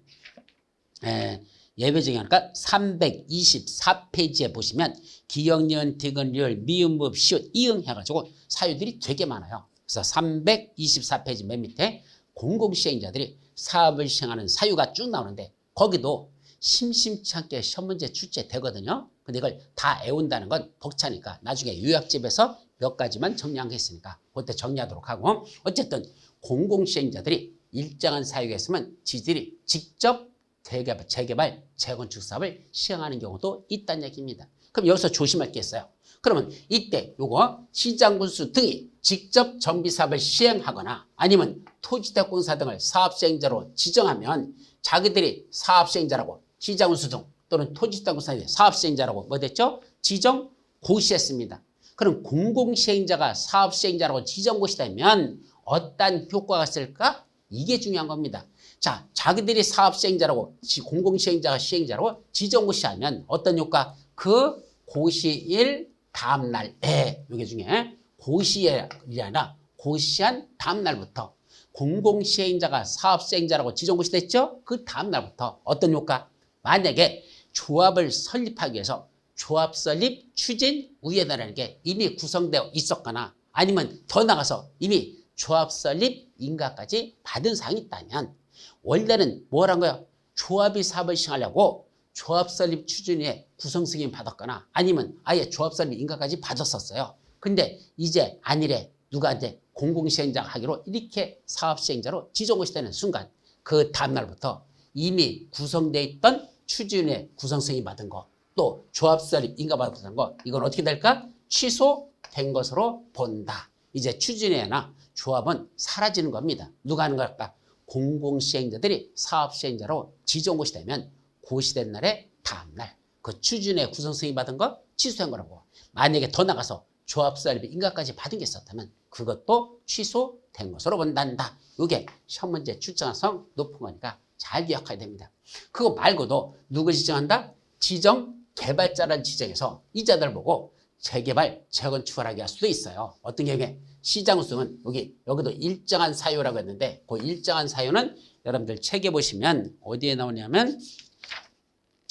예외적인 하니까 324페이지에 보시면 기역년, 디귿열, 미음법, 시옷, 이응 해가지고 사유들이 되게 많아요. 그래서 324페이지 맨 밑에 공공시행자들이 사업을 시행하는 사유가 쭉 나오는데 거기도 심심치 않게 시험 문제 출제되거든요. 근데 이걸 다 외운다는 건 벅차니까 나중에 요약집에서 몇 가지만 정리한 게 있으니까 그때 정리하도록 하고 어쨌든 공공시행자들이 일정한 사유가 있으면 지들이 직접 재개발, 재건축 사업을 시행하는 경우도 있다는 얘기입니다. 그럼 여기서 조심할 게 있어요. 그러면 이때 요거 시장군수 등이 직접 정비사업을 시행하거나 아니면 토지대공사 등을 사업시행자로 지정하면 자기들이 사업시행자라고 시장군수 등 또는 토지대공사의 사업시행자라고 뭐 됐죠? 지정 고시했습니다. 그럼 공공시행자가 사업시행자라고 지정 고시되면 어떤 효과가 있을까? 이게 중요한 겁니다. 자, 자기들이 사업시행자라고 공공시행자가 시행자라고 지정고시하면 어떤 효과? 그 고시일 다음날에 이게 중에 고시일이 아니라 고시한 다음날부터 공공시행자가 사업시행자라고 지정고시됐죠? 그 다음날부터 어떤 효과? 만약에 조합을 설립하기 위해서 조합 설립 추진 위원회라는 게 이미 구성되어 있었거나 아니면 더 나가서 이미 조합 설립 인가까지 받은 사항이 있다면 원래는 뭐란 거야? 조합이 사업을 시행하려고 조합 설립 추진위에 구성 승인 받았거나 아니면 아예 조합 설립 인가까지 받았었어요. 근데 이제 아니래. 누가 이제 공공시행자 하기로 이렇게 사업시행자로 지정고시되는 순간 그 다음날부터 이미 구성되어 있던 추진위에 구성 승인 받은 거 또 조합 설립 인가 받았던 거 이건 어떻게 될까? 취소된 것으로 본다. 이제 추진회나 조합은 사라지는 겁니다. 누가 하는 걸까? 공공시행자들이 사업시행자로 지정고시 되면 고시된 날에 다음날 그 추진회 구성승인 받은 거 취소한 거라고. 만약에 더 나가서 조합설비 인가까지 받은 게 있었다면 그것도 취소된 것으로 본단다. 이게 시험 문제 출제 가능성 높은 거니까 잘 기억해야 됩니다. 그거 말고도 누구 지정한다? 지정 개발자라는 지정해서 이자들 보고 재개발, 재건축을 하게 할 수도 있어요. 어떤 경우에 시장 우승은 여기도 일정한 사유라고 했는데 그 일정한 사유는 여러분들 책에 보시면 어디에 나오냐면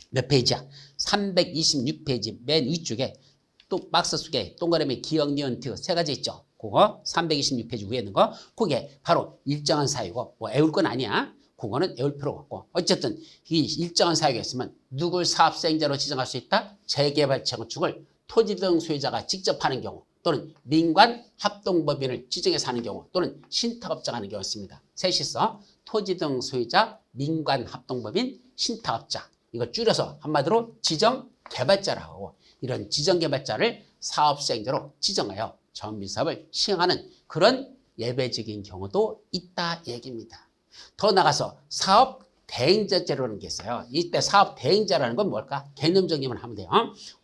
몇 페이지야? 326페이지 맨 위쪽에 또 박스 속에 동그라미 기억, 니은, 티읕 세 가지 있죠. 그거 326페이지 위에 있는 거 그게 바로 일정한 사유고 뭐 애울 건 아니야. 그거는 애울 필요가 없고 어쨌든 이 일정한 사유가 있으면 누굴 사업시행자로 지정할 수 있다? 재개발, 재건축을 토지 등 소유자가 직접 하는 경우 또는 민관 합동법인을 지정해서 하는 경우 또는 신탁업자가 하는 경우가 있습니다. 셋이서 토지 등 소유자, 민관 합동법인, 신탁업자 이거 줄여서 한마디로 지정개발자라고 하고 이런 지정개발자를 사업시행자로 지정하여 정비사업을 시행하는 그런 예외적인 경우도 있다 얘기입니다. 더 나가서 사업 대행자제로라는 게 있어요. 이때 사업 대행자라는 건 뭘까? 개념적이면 하면 돼요.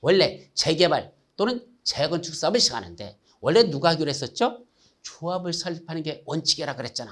원래 재개발 또는 재건축 사업을 시행하는데 원래 누가 하기로 했었죠? 조합을 설립하는 게 원칙이라 그랬잖아.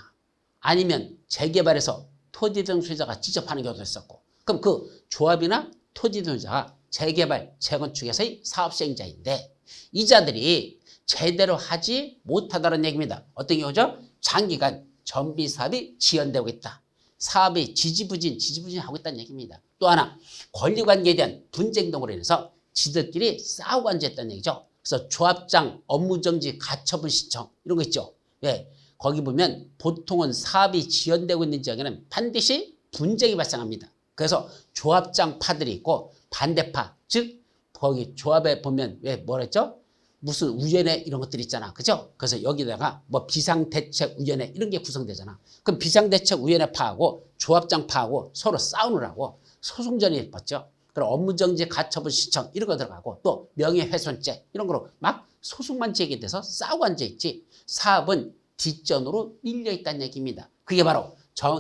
아니면 재개발에서 토지 등 소유자가 직접 하는 경우도 있었고 그럼 그 조합이나 토지 등 소유자가 재개발, 재건축에서의 사업 시행자인데 이자들이 제대로 하지 못하다는 얘기입니다. 어떤 경우죠? 장기간 정비 사업이 지연되고 있다. 사업이 지지부진하고 있다는 얘기입니다. 또 하나 권리관계에 대한 분쟁 등으로 인해서 지들끼리 싸우고 앉아있다는 얘기죠. 그래서 조합장 업무정지 가처분 신청 이런 거 있죠. 왜? 거기 보면 보통은 사업이 지연되고 있는 지역에는 반드시 분쟁이 발생합니다. 그래서 조합장 파들이 있고 반대파 즉 거기 조합에 보면 왜 뭐랬죠? 무슨 위원회 이런 것들 있잖아. 그죠? 그래서 여기다가 뭐 비상대책위원회 이런 게 구성되잖아. 그럼 비상대책위원회 파하고 조합장 파하고 서로 싸우느라고 소송전이 벌죠. 그럼 업무정지 가처분 신청 이런 거 들어가고 또 명예훼손죄 이런 거로 막 소송만 제기돼서 싸우고 앉아있지 사업은 뒷전으로 밀려있다는 얘기입니다. 그게 바로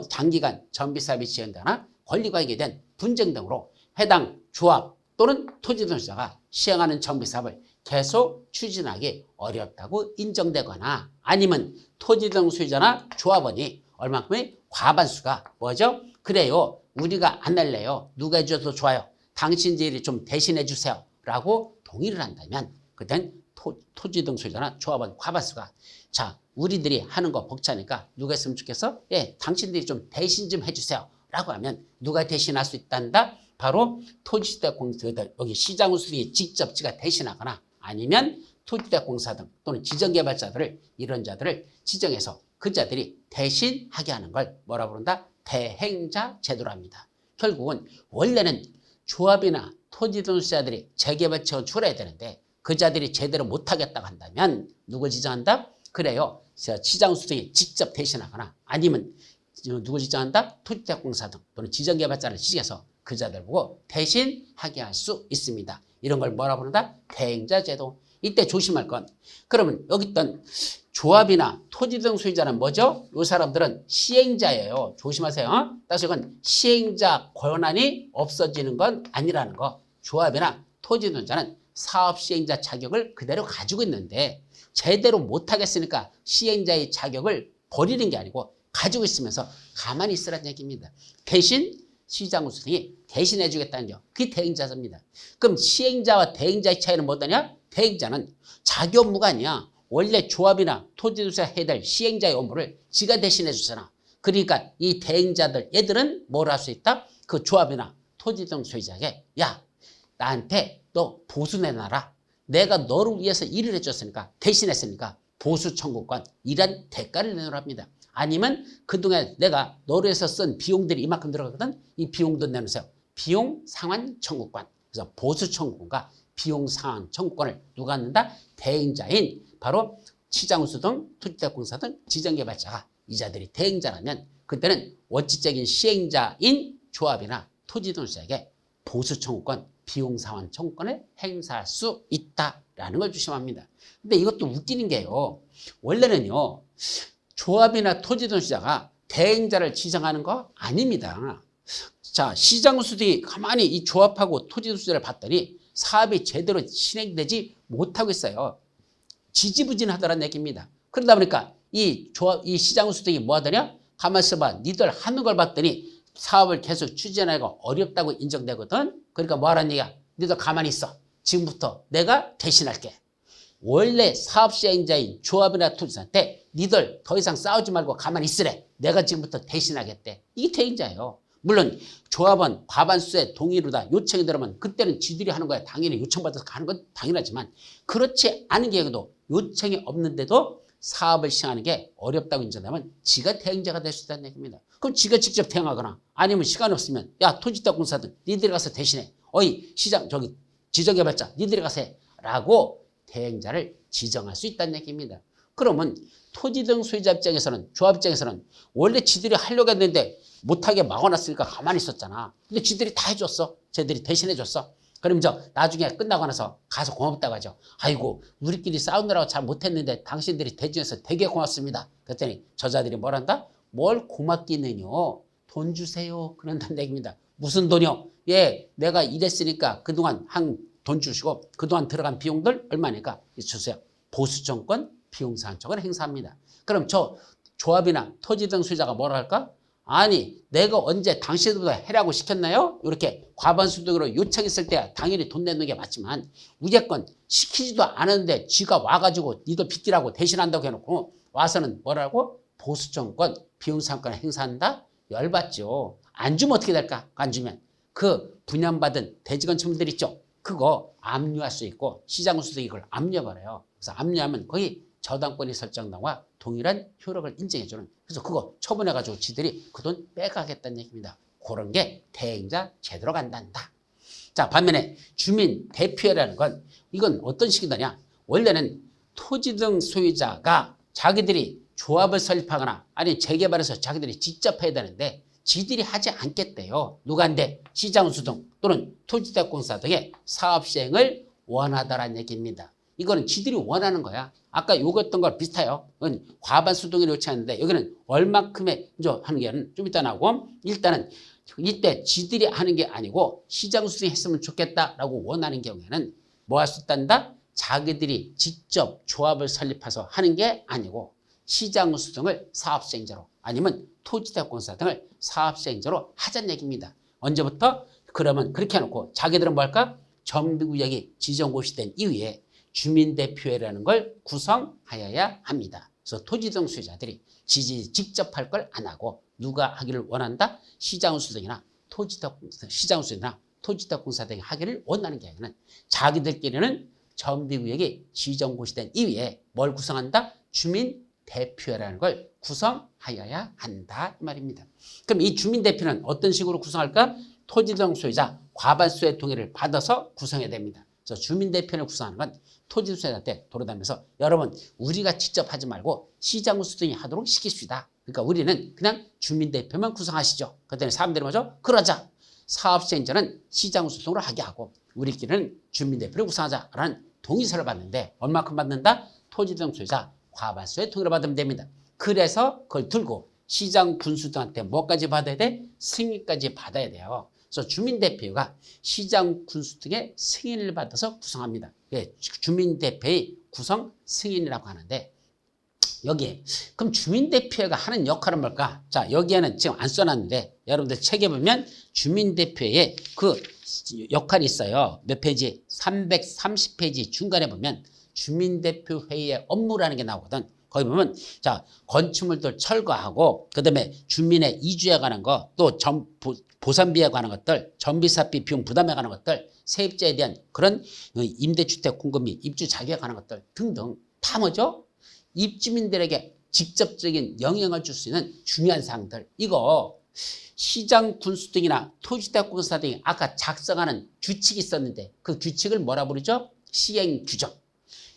장기간 정비사업이 지연되거나 권리관계에 대한 분쟁 등으로 해당 조합 또는 토지등자가 시행하는 정비사업을 계속 추진하기 어렵다고 인정되거나 아니면 토지등 소유자나 조합원이 얼만큼의 과반수가 뭐죠? 그래요. 우리가 안 할래요. 누가 해줘도 좋아요. 당신들이 좀 대신해 주세요. 라고 동의를 한다면 그땐 토지등 소유자나 조합원 과반수가 자 우리들이 하는 거 벅차니까 누가 했으면 좋겠어? 예, 당신들이 좀 대신 좀 해주세요. 라고 하면 누가 대신할 수 있단다? 바로 토지주택공사들 여기 시장우수이 직접 지가 대신하거나 아니면 토지주택공사 등 또는 지정개발자들을 이런 자들을 지정해서 그 자들이 대신하게 하는 걸 뭐라 부른다? 대행자 제도로 합니다. 결국은 원래는 조합이나 토지등수자들이 재개발 재건축을 해야 되는데 그 자들이 제대로 못하겠다고 한다면 누굴 지정한다? 그래요. 시장우수이 직접 대신하거나 아니면 누구 지정한다? 토지주택공사 등 또는 지정개발자를 지정해서 그 자들 보고 대신하게 할 수 있습니다. 이런 걸 뭐라 부른다? 대행자 제도. 이때 조심할 건 그러면 여기 있던 조합이나 토지 등 소유자는 뭐죠? 이 사람들은 시행자예요. 조심하세요. 따라서 이건 시행자 권한이 없어지는 건 아니라는 거. 조합이나 토지 등자는 사업 시행자 자격을 그대로 가지고 있는데 제대로 못하겠으니까 시행자의 자격을 버리는 게 아니고 가지고 있으면서 가만히 있으라는 얘기입니다. 대신 시장우수등이 대신해 주겠다는 거. 그게 대행자입니다. 그럼 시행자와 대행자의 차이는 뭐더냐? 대행자는 자기 업무가 아니야. 원래 조합이나 토지주사 해야 될 시행자의 업무를 지가 대신해 주잖아. 그러니까 이 대행자들 얘들은 뭘 할 수 있다? 그 조합이나 토지 등 소유자에게 야 나한테 너 보수 내놔라. 내가 너를 위해서 일을 해줬으니까 대신했으니까 보수 청구권 이란 대가를 내놓으랍니다. 아니면 그동안 내가 너를 위해서 쓴 비용들이 이만큼 들어가거든. 이 비용도 내놓으세요. 비용 상환 청구권. 그래서 보수 청구권과 비용 상환 청구권을 누가 갖는다? 대행자인 바로 시장우수 등 토지주택공사 등 지정개발자가 이자들이 대행자라면 그때는 원칙적인 시행자인 조합이나 토지등수자에게 보수 청구권, 비용 상환 청구권을 행사할 수 있다. 라는 걸 조심합니다. 근데 이것도 웃기는 게요. 원래는요. 조합이나 토지 등 수자가 대행자를 지정하는 거 아닙니다. 자, 시장수들이 가만히 이 조합하고 토지 등 수자를 봤더니 사업이 제대로 진행되지 못하고 있어요. 지지부진하다는 얘기입니다. 그러다 보니까 이 시장수들이 뭐 하더냐? 가만히 있어봐. 니들 하는 걸 봤더니 사업을 계속 추진하기가 어렵다고 인정되거든. 그러니까 뭐 하라는 얘기야? 니들 가만히 있어. 지금부터 내가 대신할게. 원래 사업 시행자인 조합이나 토지한테 니들 더 이상 싸우지 말고 가만히 있으래. 내가 지금부터 대신하겠대. 이게 대행자예요. 물론 조합은 과반수의 동의로 다 요청이 들어오면 그때는 지들이 하는 거야. 당연히 요청받아서 가는 건 당연하지만 그렇지 않은 경우도 요청이 없는데도 사업을 시행하는 게 어렵다고 인정하면 지가 대행자가 될 수 있다는 얘기입니다. 그럼 지가 직접 대응하거나 아니면 시간이 없으면 야 토지대공사든 니들이 가서 대신해. 어이 시장 저기 지정개발자 니들이 가서 해. 라고 대행자를 지정할 수 있다는 얘기입니다. 그러면 토지 등 소유자 입장에서는 조합 입장에서는 원래 지들이 하려고 했는데 못하게 막아놨으니까 가만히 있었잖아. 근데 지들이 다 해줬어. 쟤들이 대신해줬어. 그럼 이제 나중에 끝나고 나서 가서 고맙다고 하죠. 아이고 우리끼리 싸우느라고 잘 못했는데 당신들이 대신해서 되게 고맙습니다. 그랬더니 저자들이 뭘 한다? 뭘 고맙기는요. 돈 주세요. 그런다는 얘기입니다. 무슨 돈이요? 예, 내가 일했으니까 그동안 한 돈 주시고 그동안 들어간 비용들 얼마니까 주세요. 보수정권 비용사항청을 행사합니다. 그럼 저 조합이나 토지 등 소유자가 뭐라 할까? 아니 내가 언제 당신들보다 해라고 시켰나요? 이렇게 과반수득으로 요청했을 때 당연히 돈 내는 게 맞지만 무조건 시키지도 않았는데 지가 와가지고 니도 빚지라고 대신한다고 해놓고 와서는 뭐라고? 보수정권 비용사항권을 행사한다? 열받죠. 안 주면 어떻게 될까? 안 주면 그 분양받은 대지건축물들 있죠. 그거 압류할 수 있고 시장수득이 이걸 압류해버려요. 그래서 압류하면 거의 저당권이 설정당과 동일한 효력을 인정해주는 그래서 그거 처분해가지고 지들이 그 돈 빼가겠다는 얘기입니다. 그런 게 대행자 제대로 간단다. 자 반면에 주민 대표회라는 건 이건 어떤 식이냐 원래는 토지 등 소유자가 자기들이 조합을 설립하거나 아니 재개발해서 자기들이 직접 해야 되는데 지들이 하지 않겠대요. 누가 한대? 시장수 등 또는 토지대공사 등의 사업 시행을 원하다라는 얘기입니다. 이거는 지들이 원하는 거야. 아까 요구했던 거 비슷해요. 과반수 동의를 요청하는데 여기는 얼마큼의 하는 게 좀 이따 나오고 일단은 이때 지들이 하는 게 아니고 시장수 등이 했으면 좋겠다라고 원하는 경우에는 뭐 할 수 있단다? 자기들이 직접 조합을 설립해서 하는 게 아니고 시장수 등을 사업시행자로 아니면 토지대공사 등을 사업시행자로 하자는 얘기입니다. 언제부터? 그러면 그렇게 해놓고 자기들은 뭐 할까? 정비구역이 지정고시된 이후에 주민대표회라는 걸 구성하여야 합니다. 그래서 토지 등 소유자들이 직접 할 걸 안 하고 누가 하기를 원한다? 시장수 등이나 토지대공사 등이 하기를 원하는 게 아니라 자기들끼리는 정비구역이 지정고시된 이후에 뭘 구성한다? 주민대표회라는 걸 구성하여야 한다 이 말입니다. 그럼 이 주민대표는 어떤 식으로 구성할까? 토지 등 소유자 과반수의 동의를 받아서 구성해야 됩니다. 그래서 주민대표를 구성하는 건 토지 소유자한테 돌아다니면서 여러분 우리가 직접 하지 말고 시장수 등이 하도록 시킵시다. 그러니까 우리는 그냥 주민대표만 구성하시죠. 그랬더니 사람들이 뭐죠? 그러자 사업시행자는 시장수 등으로 하게 하고 우리끼리는 주민대표를 구성하자라는 동의서를 받는데 얼마큼 받는다? 토지 등 소유자 과반수의 동의를 받으면 됩니다. 그래서 그걸 들고 시장 군수 등한테 뭐까지 받아야 돼? 승인까지 받아야 돼요. 그래서 주민대표가 시장 군수 등의 승인을 받아서 구성합니다. 주민대표의 구성 승인이라고 하는데 여기에 그럼 주민대표가 하는 역할은 뭘까? 자 여기에는 지금 안 써놨는데 여러분들 책에 보면 주민대표의 그 역할이 있어요. 몇 페이지? 330페이지 중간에 보면 주민대표 회의의 업무라는 게 나오거든. 거기 보면 자 건축물들 철거하고 그다음에 주민의 이주에 관한 거 또 보산비에 관한 것들 전비사비 비용 부담에 관한 것들 세입자에 대한 그런 임대주택 공급 및 입주 자격에 관한 것들 등등 다 뭐죠? 입주민들에게 직접적인 영향을 줄 수 있는 중요한 사항들 이거 시장 군수 등이나 토지대공사 등이 아까 작성하는 규칙이 있었는데 그 규칙을 뭐라 부르죠? 시행 규정.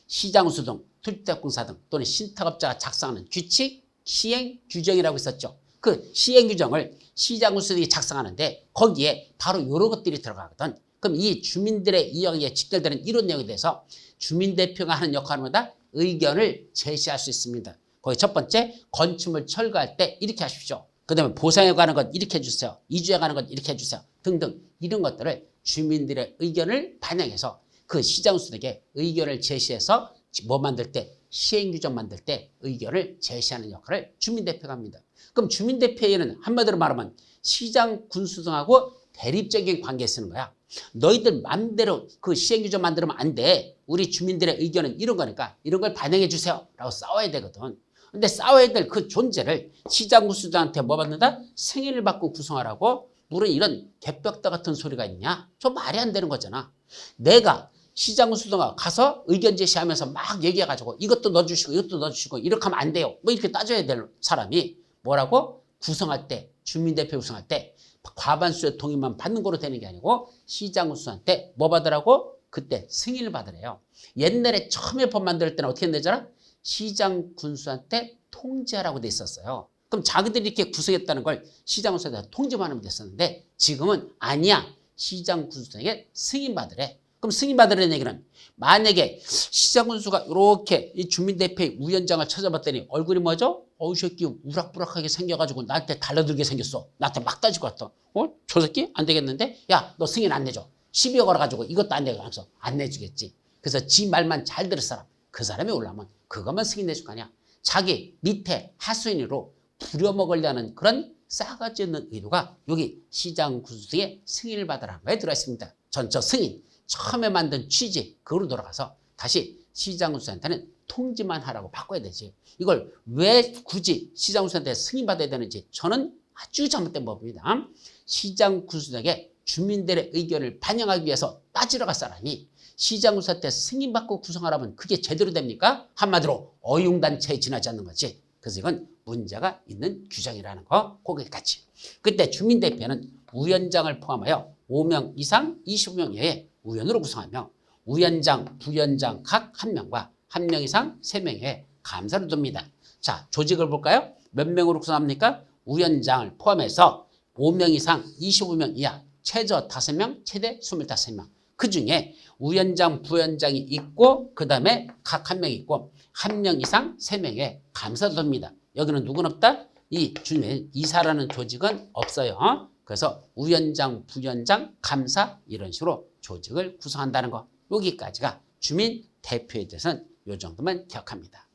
시장수 등 토지대공사 등 또는 신탁업자가 작성하는 규칙 시행 규정이라고 있었죠. 그 시행 규정을 시장군수들이 작성하는데 거기에 바로 이런 것들이 들어가거든. 그럼 이 주민들의 이야기에 직결되는 이런 내용에 대해서 주민대표가 하는 역할마다 의견을 제시할 수 있습니다. 거기 첫 번째, 건축물 철거할 때 이렇게 하십시오. 그 다음에 보상에 관한 것 이렇게 해주세요. 이주에 관한 것 이렇게 해주세요. 등등 이런 것들을 주민들의 의견을 반영해서 그 시장수에게 의견을 제시해서 뭐 만들 때, 시행규정 만들 때 의견을 제시하는 역할을 주민대표가 합니다. 그럼 주민대표에는 한마디로 말하면 시장 군수등하고 대립적인 관계에 쓰는 거야. 너희들 맘대로 그 시행규정 만들면 안 돼. 우리 주민들의 의견은 이런 거니까 이런 걸 반영해 주세요. 라고 싸워야 되거든. 근데 싸워야 될 그 존재를 시장 군수들한테 뭐 받는다? 승인을 받고 구성하라고? 물론 이런 개벽다 같은 소리가 있냐? 좀 말이 안 되는 거잖아. 내가 시장 군수들과 가서 의견 제시하면서 막 얘기해가지고 이것도 넣어주시고 이것도 넣어주시고 이렇게 하면 안 돼요. 뭐 이렇게 따져야 될 사람이 뭐라고? 구성할 때, 주민대표 구성할 때 과반수의 동의만 받는 거로 되는 게 아니고 시장 군수한테 뭐 받으라고? 그때 승인을 받으래요. 옛날에 처음에 법 만들 때는 어떻게 되잖아? 시장 군수한테 통지하라고 돼 있었어요. 그럼 자기들이 이렇게 구성했다는 걸 시장 군수한테 통지만 하면 됐었는데 지금은 아니야. 시장 군수에게 승인받으래. 그럼 승인받으라는 얘기는 만약에 시장 군수가 이렇게 이 주민대표의 위원장을 찾아봤더니 얼굴이 뭐죠? 이 새끼 우락부락하게 생겨가지고 나한테 달라들게 생겼어. 나한테 막 따지고 왔어. 저 새끼 안 되겠는데? 야, 너 승인 안 내줘. 시비가 걸어가지고 이것도 안 내고 하면서 안 내주겠지. 그래서 지 말만 잘 들을 사람, 그 사람이 올라오면 그것만 승인 내줄 거 아니야. 자기 밑에 하수인으로 부려먹으려는 그런 싸가지 없는 의도가 여기 시장 군수의 승인을 받으라는 거에 들어있습니다. 전처 승인, 처음에 만든 취지, 그걸로 돌아가서 다시 시장 군수한테는 통지만 하라고 바꿔야 되지. 이걸 왜 굳이 시장 군수한테 승인받아야 되는지 저는 아주 잘못된 법입니다. 시장 군수에게 주민들의 의견을 반영하기 위해서 따지러 갈 사람이 시장 군수한테 승인받고 구성하라면 그게 제대로 됩니까? 한마디로 어용단체에 지나지 않는 거지. 그래서 이건 문제가 있는 규정이라는 거, 거기까지. 그때 주민대표는 위원장을 포함하여 5명 이상 25명 이하의 위원으로 구성하며 위원장, 부위원장 각 1명과 1명 이상 3명의 감사를 둡니다. 자, 조직을 볼까요? 몇 명으로 구성합니까? 위원장을 포함해서 5명 이상 25명 이하 최저 5명, 최대 25명. 그 중에 위원장, 부위원장이 있고 그 다음에 각 1명 있고 1명 이상 3명의 감사를 둡니다. 여기는 누구는 없다? 이 중에 이사라는 조직은 없어요. 그래서 위원장, 부위원장, 감사 이런 식으로 조직을 구성한다는 거. 여기까지가 주민 대표에 대해서는 이 정도만 기억합니다.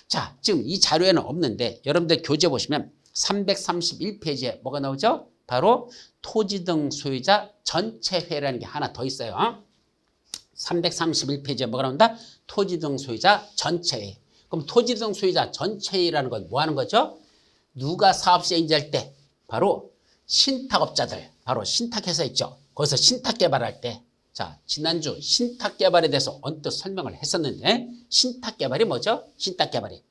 자, 지금 이 자료에는 없는데 여러분들 교재 보시면 331페이지에 뭐가 나오죠? 바로 토지 등 소유자 전체회라는 게 하나 더 있어요. 331페이지에 뭐가 나온다? 토지 등 소유자 전체회. 그럼 토지 등 소유자 전체회라는 건 뭐 하는 거죠? 누가 사업 시행자일 때 바로 신탁업자들, 바로 신탁회사 있죠. 거기서 신탁 개발할 때, 자, 지난주 신탁 개발에 대해서 언뜻 설명을 했었는데 신탁 개발이 뭐죠? 신탁 개발이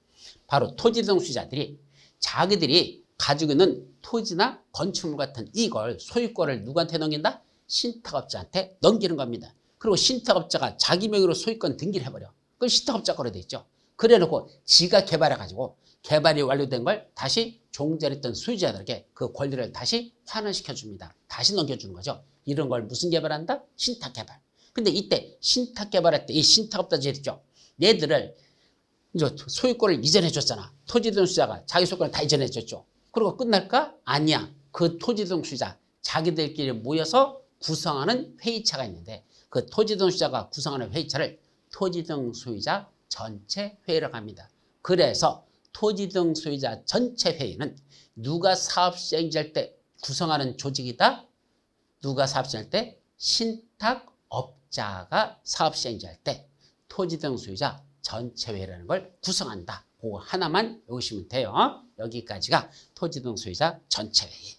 바로 토지 등 소유자들이 자기들이 가지고 있는 토지나 건축물 같은 이걸 소유권을 누구한테 넘긴다? 신탁업자한테 넘기는 겁니다. 그리고 신탁업자가 자기 명의로 소유권 등기를 해버려. 그건 신탁업자 거로 돼 있죠. 그래놓고 지가 개발해가지고 개발이 완료된 걸 다시 종전했던 소유자들에게 그 권리를 다시 환원시켜 줍니다. 다시 넘겨주는 거죠. 이런 걸 무슨 개발한다? 신탁 개발. 근데 이때 신탁 개발할 때 이 신탁업자들 있죠. 얘들을 이제 소유권을 이전해 줬잖아. 토지등 소유자가 자기 소유권을 다 이전해 줬죠. 그리고 끝날까? 아니야. 그 토지등 소유자 자기들끼리 모여서 구성하는 회의체가 있는데 그 토지등 소유자가 구성하는 회의체를 토지등 소유자 전체 회의라고 합니다. 그래서 토지등 소유자 전체 회의는 누가 사업 시행할 때 구성하는 조직이다? 누가 사업 시행할 때? 신탁업자가 사업 시행할 때 토지등 소유자 전체 회의라는 걸 구성한다. 그거 하나만 외우시면 돼요. 여기까지가 토지등 소유자 전체 회의.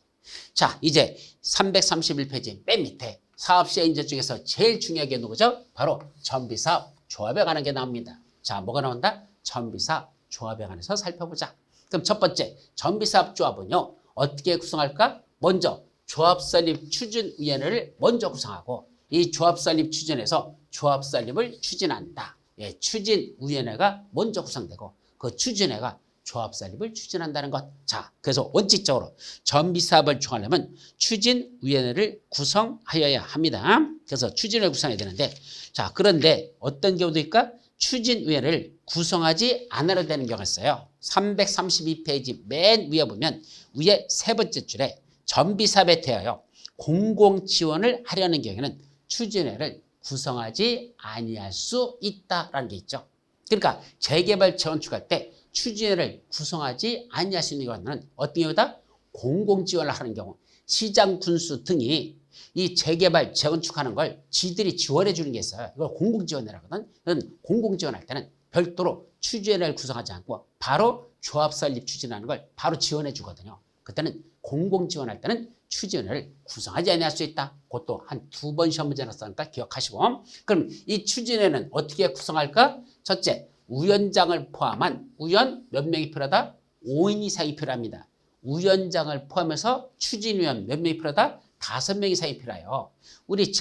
자, 이제 331페이지 맨 밑에 사업 시행자 중에서 제일 중요하게 누구죠? 바로 전비사업 조합에 관한 게 나옵니다. 자, 뭐가 나온다? 전비사업 조합에 관해서 살펴보자. 그럼 첫 번째, 전비사업 조합은요, 어떻게 구성할까? 먼저 조합 설립 추진위원회를 먼저 구성하고 이 조합 설립 추진에서 조합 설립을 추진한다. 예, 추진위원회가 먼저 구성되고 그 추진회가 조합 설립을 추진한다는 것. 자, 그래서 원칙적으로 정비사업을 추진하려면 추진위원회를 구성하여야 합니다. 그래서 추진을 구성해야 되는데, 자, 그런데 어떤 경우도 있을까? 추진위원회를 구성하지 않아도 되는 경우가 있어요. 332페이지 맨 위에 보면 위에 세 번째 줄에 정비사업에 대하여 공공지원을 하려는 경우에는 추진위원회를 구성하지 아니할 수 있다라는 게 있죠. 그러니까 재개발 재건축할 때 추진위원회를 구성하지 아니할 수 있는 경우는 어떤 경우다? 공공지원을 하는 경우. 시장 군수 등이 이 재개발 재건축하는 걸 지들이 지원해 주는 게 있어요. 이걸 공공지원이라거든. 공공지원할 때는 별도로 추진위원회를 구성하지 않고 바로 조합 설립 추진하는 걸 바로 지원해 주거든요. 그때는 공공지원할 때는 추진위원회를 구성하지 않을 수 있다. 그것도 한 2번 시험 문제 났으니까 기억하시고. 그럼 이 추진위원회는 어떻게 구성할까? 첫째, 위원장을 포함한 위원 몇 명이 필요하다? 5인 이상이 필요합니다. 위원장을 포함해서 추진위원 몇 명이 필요하다? 5명 이상이 필요해요. 우리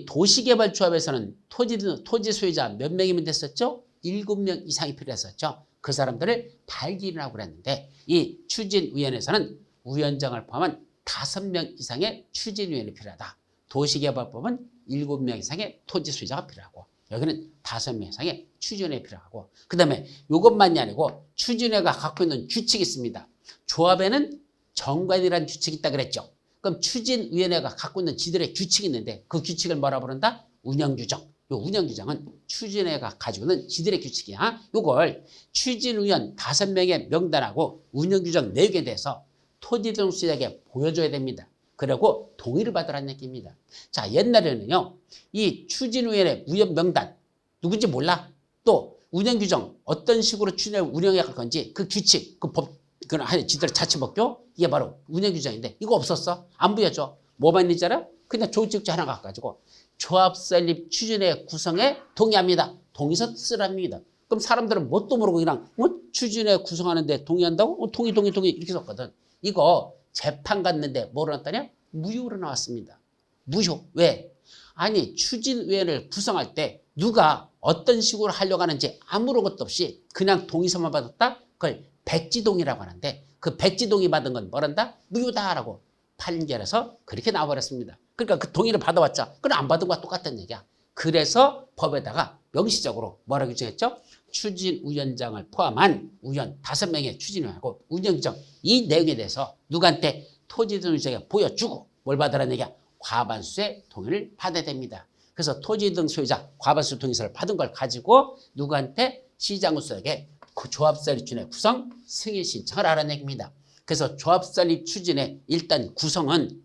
도시개발조합에서는 토지 소유자 몇 명이면 됐었죠? 7명 이상이 필요했었죠. 그 사람들을 발기인하고 그랬는데 이 추진위원회에서는 위원장을 포함한 5명 이상의 추진위원이 필요하다. 도시개발법은 7명 이상의 토지 소유자가 필요하고 여기는 5명 이상의 추진위원이 필요하고 그 다음에 이것만이 아니고 추진위원회가 갖고 있는 규칙이 있습니다. 조합에는 정관이라는 규칙이 있다 그랬죠. 그럼 추진위원회가 갖고 있는 지들의 규칙이 있는데 그 규칙을 뭐라 부른다? 운영규정. 이 운영규정은 추진위원회가 가지고 있는 지들의 규칙이야. 이걸 추진위원 5명의 명단하고 운영규정 내용에 대해서 토지등 수익자에게 보여줘야 됩니다. 그리고 동의를 받으라는 얘기입니다. 자, 옛날에는요, 이 추진위원회 위원 명단 누군지 몰라. 또 운영규정 어떤 식으로 추진을 운영해 갈 건지 그 규칙, 그 법, 그건 지들 자치법규 이게 바로 운영규정인데 이거 없었어. 안 보여줘. 뭐만 있는지 알아? 그냥 조직자 하나 갖가지고 조합 설립 추진회 구성에 동의합니다. 동의서 쓰랍니다. 그럼 사람들은 뭣도 모르고 그냥 추진회 구성하는데 동의한다고? 동의 이렇게 썼거든. 이거 재판 갔는데 뭐로 나왔다냐? 무효로 나왔습니다. 무효. 왜? 아니 추진위원회를 구성할 때 누가 어떤 식으로 하려고 하는지 아무런 것도 없이 그냥 동의서만 받았다? 그걸 백지동의라고 하는데 그 백지동의 받은 건 뭐란다? 무효다라고 판결해서 그렇게 나와버렸습니다. 그러니까 그 동의를 받아왔자 그럼 안 받은 거와 똑같다는 얘기야. 그래서 법에다가 명시적으로 뭐라고 규정했죠? 추진위원장을 포함한 위원 5명의 추진위원하고 운영규정 이 내용에 대해서 누구한테 토지등수에게 보여주고 뭘 받으라는 얘기야? 과반수의 동의를 받아야 됩니다. 그래서 토지등 소유자 과반수 동의서를 받은 걸 가지고 누구한테? 시장군수에게 그 조합설립 추진의 구성 승인 신청을 하라는 얘기입니다. 그래서 조합설립 추진의 일단 구성은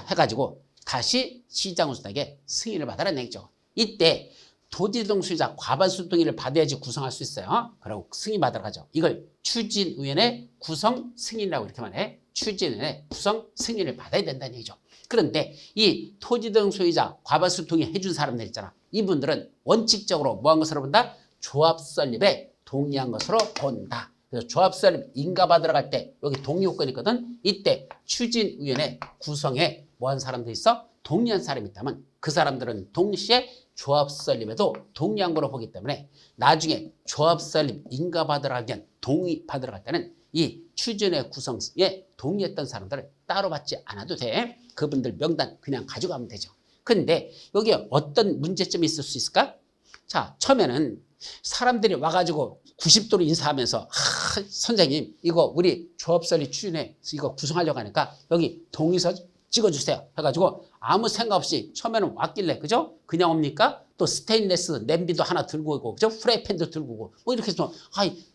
해가지고 다시 시장군수에게 승인을 받으라는 얘기죠. 이때 토지등 소유자 과반수 동의를 받아야지 구성할 수 있어요. 그리고 승인 받으러 가죠. 이걸 추진위원회 구성 승인이라고 이렇게 말해. 추진위원회 구성 승인을 받아야 된다는 얘기죠. 그런데 이 토지등 소유자 과반수 동의해 준 사람들 있잖아. 이분들은 원칙적으로 뭐한 것으로 본다? 조합 설립에 동의한 것으로 본다. 그래서 조합 설립 인가받으러 갈 때 여기 동의 요건이 있거든. 이때 추진위원회 구성에 뭐한 사람들이 있어? 동의한 사람이 있다면 그 사람들은 동시에 조합 설립에도 동의한 거로 보기 때문에 나중에 조합 설립 인가받으러 가면 동의 받으러 갈 때는 이 추진회 구성에 동의했던 사람들을 따로 받지 않아도 돼. 그분들 명단 그냥 가져가면 되죠. 근데 여기에 어떤 문제점이 있을 수 있을까? 자, 처음에는 사람들이 와가지고 90도로 인사하면서 선생님 이거 우리 조합 설립 추진회 이거 구성하려고 하니까 여기 동의서 찍어주세요 해가지고 아무 생각 없이 처음에는 왔길래 그죠? 그냥 옵니까? 또 스테인레스 냄비도 하나 들고 오고 그죠? 프라이팬도 들고 오고 뭐 이렇게 해서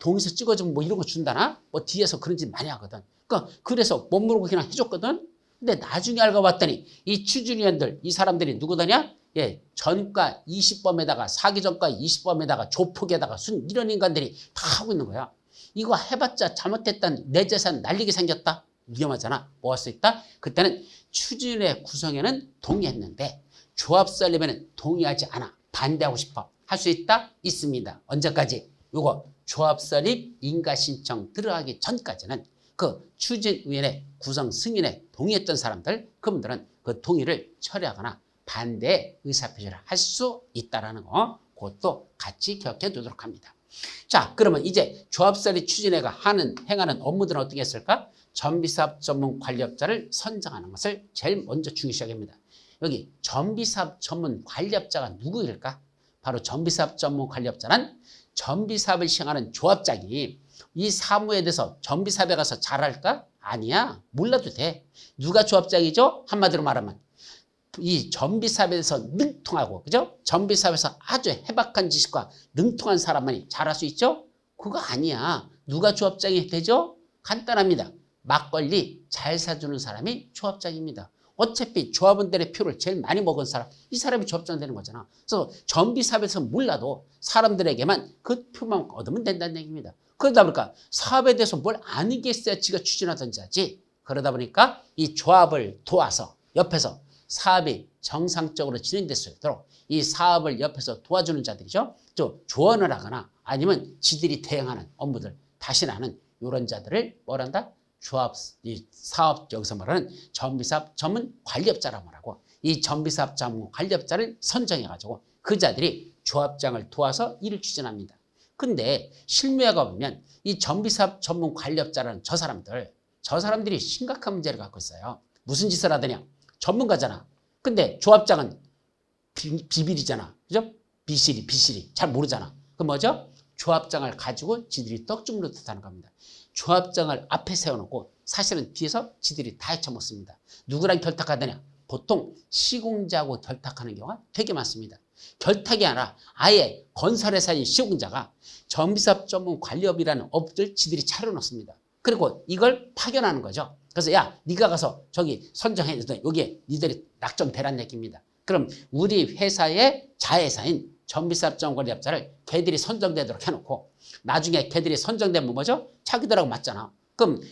동의서 찍어주면 뭐 이런 거 준다나? 뭐 뒤에서 그런 짓 많이 하거든. 그러니까 그래서 못 모르고 그냥 해줬거든. 근데 나중에 알고 봤더니 이 추진위원들 이 사람들이 누구더냐? 예, 전과 20범에다가 사기전과 20범에다가 조폭에다가 이런 인간들이 다 하고 있는 거야. 이거 해봤자 잘못했던 내 재산 날리게 생겼다. 위험하잖아. 뭐 할 수 있다? 그때는 추진회 구성에는 동의했는데 조합 설립에는 동의하지 않아. 반대하고 싶어. 할 수 있다? 있습니다. 언제까지? 요거 조합 설립 인가 신청 들어가기 전까지는 그 추진위원회 구성 승인에 동의했던 사람들 그분들은 그 동의를 철회하거나 반대 의사표시를 할 수 있다라는 거 그것도 같이 기억해 두도록 합니다. 자, 그러면 이제 조합설립 추진회가 행하는 업무들은 어떻게 했을까? 전비사업 전문 관리업자를 선정하는 것을 제일 먼저 중요시하게 합니다. 여기 전비사업 전문 관리업자가 누구일까? 바로 전비사업 전문 관리업자는 전비사업을 시행하는 조합장이 이 사무에 대해서 전비사업에 가서 잘할까? 아니야. 몰라도 돼. 누가 조합장이죠? 한마디로 말하면 이 전비사업에 대해서 능통하고, 그죠? 전비사업에서 아주 해박한 지식과 능통한 사람만이 잘할 수 있죠? 그거 아니야. 누가 조합장이 되죠? 간단합니다. 막걸리 잘 사주는 사람이 조합장입니다. 어차피 조합원들의 표를 제일 많이 먹은 사람, 이 사람이 조합장 되는 거잖아. 그래서 전비사업에서 몰라도 사람들에게만 그 표만 얻으면 된다는 얘기입니다. 그러다 보니까 사업에 대해서 뭘 아는 게 있어야 지가 추진하든지 하지. 그러다 보니까 이 조합을 도와서 옆에서 사업이 정상적으로 진행될 수 있도록 이 사업을 옆에서 도와주는 자들이죠. 또 조언을 하거나 아니면 지들이 대행하는 업무들 다시나는 이런 자들을 뭐란다? 이 사업 여기서 말하는 전비사업 전문 관리업자라고 말하고, 이 전비사업 전문 관리업자를 선정해가지고 그 자들이 조합장을 도와서 일을 추진합니다. 근데 실무에 가보면 이 전비사업 전문 관리업자라는 저 사람들이 심각한 문제를 갖고 있어요. 무슨 짓을 하더냐? 전문가잖아. 근데 조합장은 비밀이잖아. 그죠? 비실이. 잘 모르잖아. 그 뭐죠? 조합장을 가지고 지들이 떡주무르듯 하는 겁니다. 조합장을 앞에 세워놓고 사실은 뒤에서 지들이 다 헤쳐먹습니다. 누구랑 결탁하느냐? 보통 시공자하고 결탁하는 경우가 되게 많습니다. 결탁이 아니라 아예 건설회사인 시공자가 전비사업 전문 관리업이라는 업들 지들이 차려놓습니다. 그리고 이걸 파견하는 거죠. 그래서 야, 네가 가서 저기 선정해. 여기에 니들이 낙점되란 얘기입니다. 그럼 우리 회사의 자회사인 전비사업 전문 관리업자를 걔들이 선정되도록 해놓고 나중에 걔들이 선정되면 뭐죠? 자기들하고 맞잖아. 그럼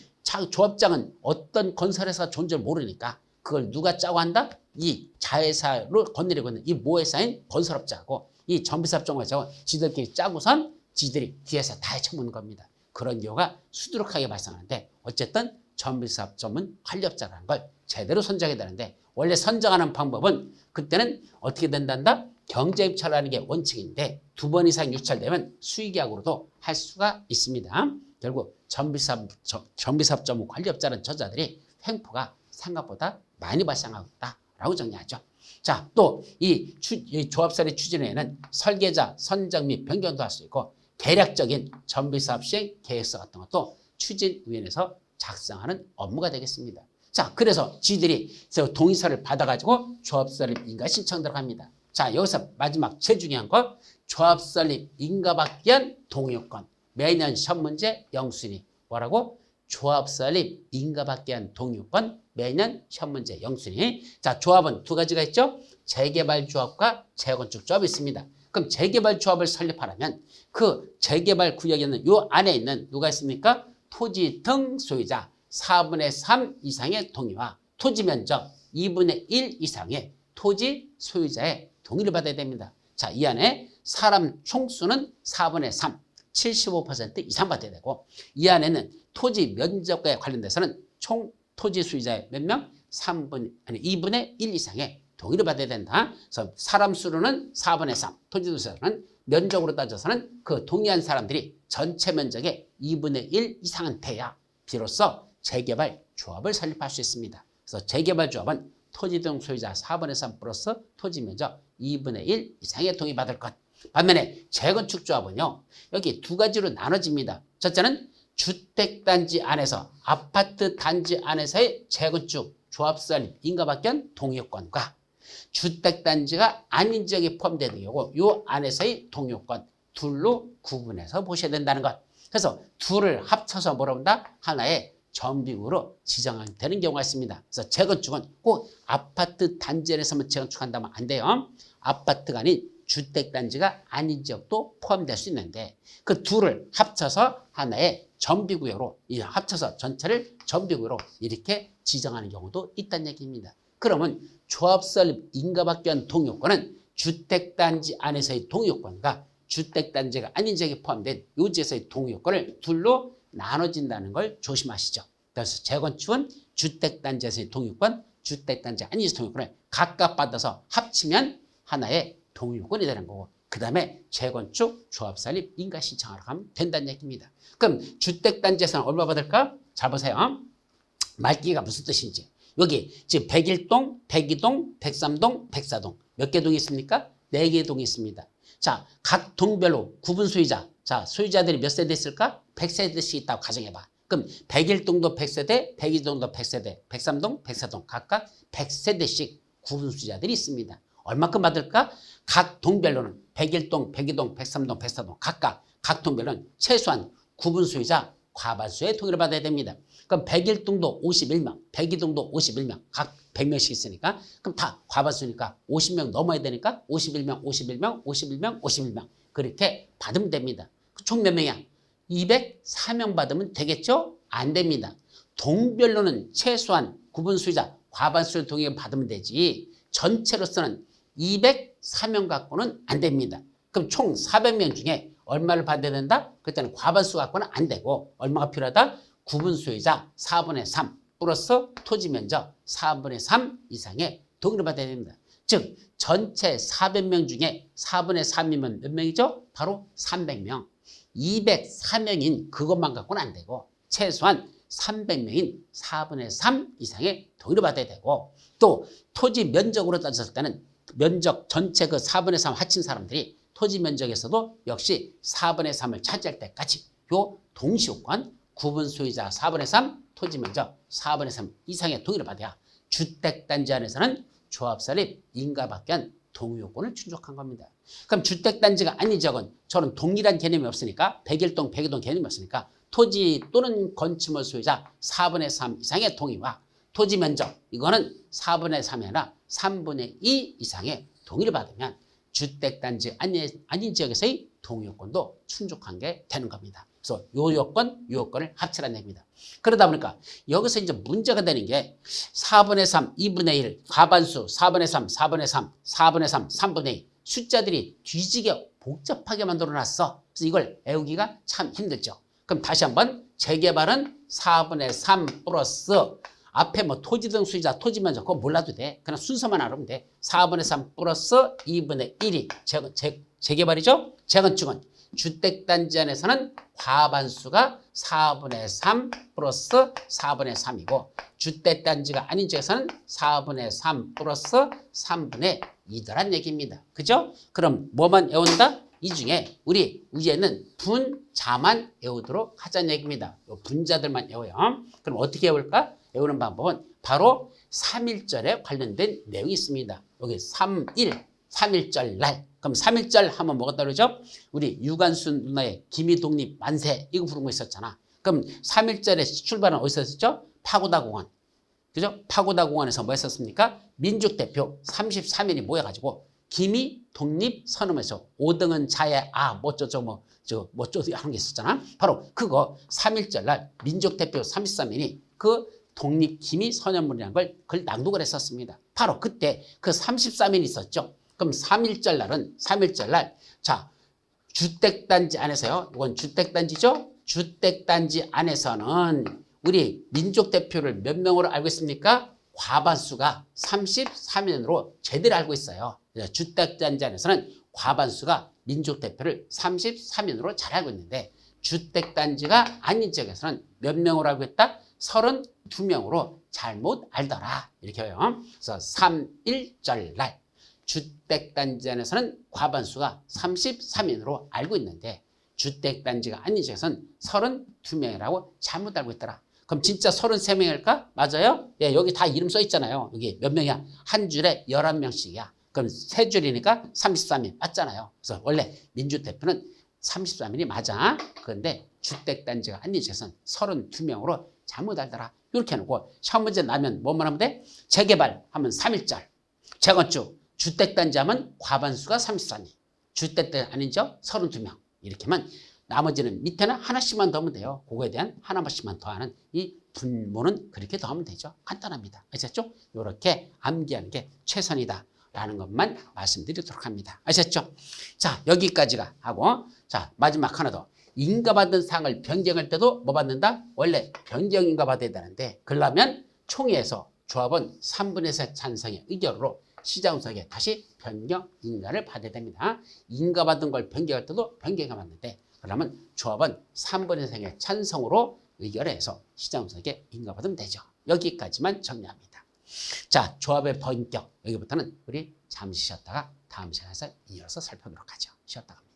조합장은 어떤 건설회사가 존재를 모르니까 그걸 누가 짜고 한다? 이 자회사로 건드리고 있는 이 모회사인 건설업자하고 이 전비사업 전문 관리업자하고 지들끼리 짜고선 지들이 뒤에서 다 헤쳐먹는 겁니다. 그런 경우가 수두룩하게 발생하는데 어쨌든 전비사업 전문 관리업자라는 걸 제대로 선정해야 되는데 원래 선정하는 방법은 그때는 어떻게 된단다? 경제 입찰하는 게 원칙인데 2번 이상 유찰되면 수의계약으로도 할 수가 있습니다. 결국 전비사업 전문 관리업자는 저자들이 횡포가 생각보다 많이 발생하고 있다라고 정리하죠. 자, 또 이 조합설립 추진회에는 설계자, 선정 및 변경도 할 수 있고 대략적인 전비사업 시행 계획서 같은 것도 추진위원회에서 작성하는 업무가 되겠습니다. 자, 그래서 지들이 동의서를 받아가지고 조합설립 인가 신청 들어갑니다. 자, 여기서 마지막 제일 중요한 거 조합설립 인가받기 위한 동의요건 매년 시험 문제 영순위. 뭐라고? 조합설립 인가받기 위한 동의요건 매년 시험 문제 영순위. 자, 조합은 두 가지가 있죠. 재개발조합과 재건축조합이 있습니다. 그럼 재개발조합을 설립하려면 그 재개발 구역에 있는 요 안에 있는 누가 있습니까? 토지 등 소유자 4분의 3 이상의 동의와 토지 면적 2분의 1 이상의 토지 소유자의 동의를 받아야 됩니다. 자, 이 안에 사람 총수는 4분의 3, 75% 이상 받아야 되고 이 안에는 토지 면적에 관련돼서는 총 토지 소유자의 몇 명? 2분의 1 이상의 동의를 받아야 된다. 그래서 사람 수로는 4분의 3, 토지 소유자는 면적으로 따져서는 그 동의한 사람들이 전체 면적의 2분의 1 이상은 돼야 비로소 재개발 조합을 설립할 수 있습니다. 그래서 재개발 조합은 토지 등 소유자 4분의 3 플러스 토지 면적 2분의 1 이상의 동의받을 것. 반면에 재건축 조합은요. 여기 두 가지로 나눠집니다. 첫째는 주택단지 안에서 아파트 단지 안에서의 재건축 조합 설립 인가받기 위한 동의요건과 주택단지가 아닌 지역에 포함되는 경우 이 안에서의 동의요건 둘로 구분해서 보셔야 된다는 것. 그래서 둘을 합쳐서 물어본다. 하나의 전비구로 지정되는 경우가 있습니다. 그래서 재건축은 꼭 아파트 단지 안에서만 재건축한다면 안 돼요. 아파트가 아닌 주택단지가 아닌 지역도 포함될 수 있는데 그 둘을 합쳐서 하나의 전비구역으로 합쳐서 전체를 전비구역으로 이렇게 지정하는 경우도 있다는 얘기입니다. 그러면 조합설립 인가받기 위한 동의요건은 주택단지 안에서의 동의요건과 주택단지가 아닌 지역에 포함된 요 지역에서의 동의요건을 둘로 나눠진다는 걸 조심하시죠. 그래서 재건축은 주택단지에서의 동의요건, 주택단지 아닌 지역의 동의요건을 각각 받아서 합치면 하나의 동의요건이 되는 거고 그 다음에 재건축, 조합설립, 인가 신청하러 가면 된다는 얘기입니다. 그럼 주택단지에서는 얼마 받을까? 잘 보세요. 말기가 무슨 뜻인지. 여기 지금 101동, 102동, 103동, 104동 몇 개 동이 있습니까? 4개 동이 있습니다. 자, 각 동별로 구분 소유자. 자, 소유자들이 몇 세대 있을까? 100세대씩 있다고 가정해봐. 그럼 101동도 100세대, 102동도 100세대, 103동, 104동 각각 100세대씩 구분 소유자들이 있습니다. 얼마큼 받을까? 각 동별로는 101동, 102동, 103동, 104동 각각 각 동별로는 최소한 구분 소유자 과반수의 동의를 받아야 됩니다. 그럼 101동도 51명, 102동도 51명, 각 100명씩 있으니까 그럼 다 과반수니까 50명 넘어야 되니까 51명, 51명, 51명, 51명 그렇게 받으면 됩니다. 총 몇 명이야? 204명 받으면 되겠죠? 안 됩니다. 동별로는 최소한 구분 소유자 과반수의 동의를 받으면 되지 전체로서는 204명 갖고는 안 됩니다. 그럼 총 400명 중에 얼마를 받아야 된다? 그때는 과반수 갖고는 안 되고 얼마가 필요하다? 구분 소유자 4분의 3 플러스 토지 면적 4분의 3 이상의 동의를 받아야 됩니다. 즉 전체 400명 중에 4분의 3이면 몇 명이죠? 바로 300명. 204명인 그것만 갖고는 안 되고 최소한 300명인 4분의 3 이상의 동의를 받아야 되고 또 토지 면적으로 따졌을 때는 면적 전체 그 4분의 3 합친 사람들이 토지 면적에서도 역시 4분의 3을 차지할 때까지 요 동시효권 구분 소유자 4분의 3 토지 면적 4분의 3 이상의 동의를 받아야 주택단지 안에서는 조합설립 인가박견 동의요건을 충족한 겁니다. 그럼 주택단지가 아닌 지역은 저는 동일한 개념이 없으니까 101동, 102동 개념이 없으니까 토지 또는 건축물 소유자 4분의 3 이상의 동의와 토지 면적 이거는 4분의 3이 아니라 3분의 2 이상의 동의를 받으면 주택단지 아닌 지역에서의 동의요건도 충족한 게 되는 겁니다. 그래서 요 요건을 합치라는 얘기입니다. 그러다 보니까 여기서 이제 문제가 되는 게 4분의 3, 2분의 1, 과반수, 4분의 3, 4분의 3, 4분의 3, 3분의 2 숫자들이 뒤지게 복잡하게 만들어놨어. 그래서 이걸 외우기가 참 힘들죠. 그럼 다시 한번 재개발은 4분의 3 플러스 앞에 뭐 토지 등 소유자, 토지 면적 그거 몰라도 돼. 그냥 순서만 알아보면 돼. 4분의 3 플러스 2분의 1이 재개발이죠. 재건축은 주택단지 안에서는 과반수가 4분의 3 플러스 4분의 3이고 주택단지가 아닌 지역에서는 4분의 3 플러스 3분의 2더란 얘기입니다. 그죠? 그럼 뭐만 외운다? 이 중에 우리 위에는 분자만 외우도록 하자는 얘기입니다. 분자들만 외워요. 그럼 어떻게 외울까? 외우는 방법은 바로 3.1절에 관련된 내용이 있습니다. 여기 3.1절 날. 그럼 3.1절 하면 뭐가 따르죠? 우리 유관순 누나의 기미독립 만세 이거 부른 거 있었잖아. 그럼 3.1절의 출발은 어디서 했었죠? 파고다공원. 그죠? 파고다공원에서 뭐 했었습니까? 민족대표 33인이 모여가지고 기미독립 선언에서 5등은 자의 뭐쩌고 하는 게 있었잖아. 바로 그거 3.1절 날 민족대표 33인이 그 독립 기미 선언문이라는 걸 그걸 낭독을 했었습니다. 바로 그때 그 33인이 있었죠. 그럼 3.1절 날, 자, 주택단지 안에서요. 이건 주택단지죠? 주택단지 안에서는 우리 민족대표를 몇 명으로 알고 있습니까? 과반수가 33인으로 제대로 알고 있어요. 주택단지 안에서는 과반수가 민족대표를 33인으로 잘 알고 있는데 주택단지가 아닌 지역에서는 몇 명으로 알고 있다? 32명으로 잘못 알더라. 이렇게 해요. 그래서 3.1절 날. 주택단지 안에서는 과반수가 33인으로 알고 있는데 주택단지가 아닌 지역에서는 32명이라고 잘못 알고 있더라. 그럼 진짜 33명일까? 맞아요? 예, 여기 다 이름 써 있잖아요. 여기 몇 명이야? 한 줄에 11명씩이야. 그럼 세 줄이니까 33인 맞잖아요. 그래서 원래 민주대표는 33인이 맞아. 그런데 주택단지가 아닌 지역에서는 32명으로 잘못 알더라. 이렇게 해놓고 시험 문제 나면 뭐만 하면 돼? 재개발 하면 3.1절. 재건축. 주택단지 하면 과반수가 33인. 주택단지 아니죠? 32명. 이렇게 하면 나머지는 밑에는 하나씩만 더하면 돼요. 그거에 대한 하나씩만 더하는 이 분모는 그렇게 더하면 되죠. 간단합니다. 아셨죠? 이렇게 암기하는 게 최선이다. 라는 것만 말씀드리도록 합니다. 아셨죠? 자, 여기까지가 하고 자, 마지막 하나 더. 인가받은 사항을 변경할 때도 뭐 받는다? 원래 변경 인가 받아야 되는데 그러려면 총회에서 조합원 3분의 4 찬성의 의결로 시장소에게 다시 변경 인가를 받아야 됩니다. 인가받은 걸 변경할 때도 변경이 맞는데 그러면 조합은 3분의 3의 찬성으로 의결해서 시장소에게 인가받으면 되죠. 여기까지만 정리합니다. 자, 조합의 본격. 여기부터는 우리 잠시 쉬었다가 다음 시간에서 이어서 살펴보도록 하죠. 쉬었다 갑니다.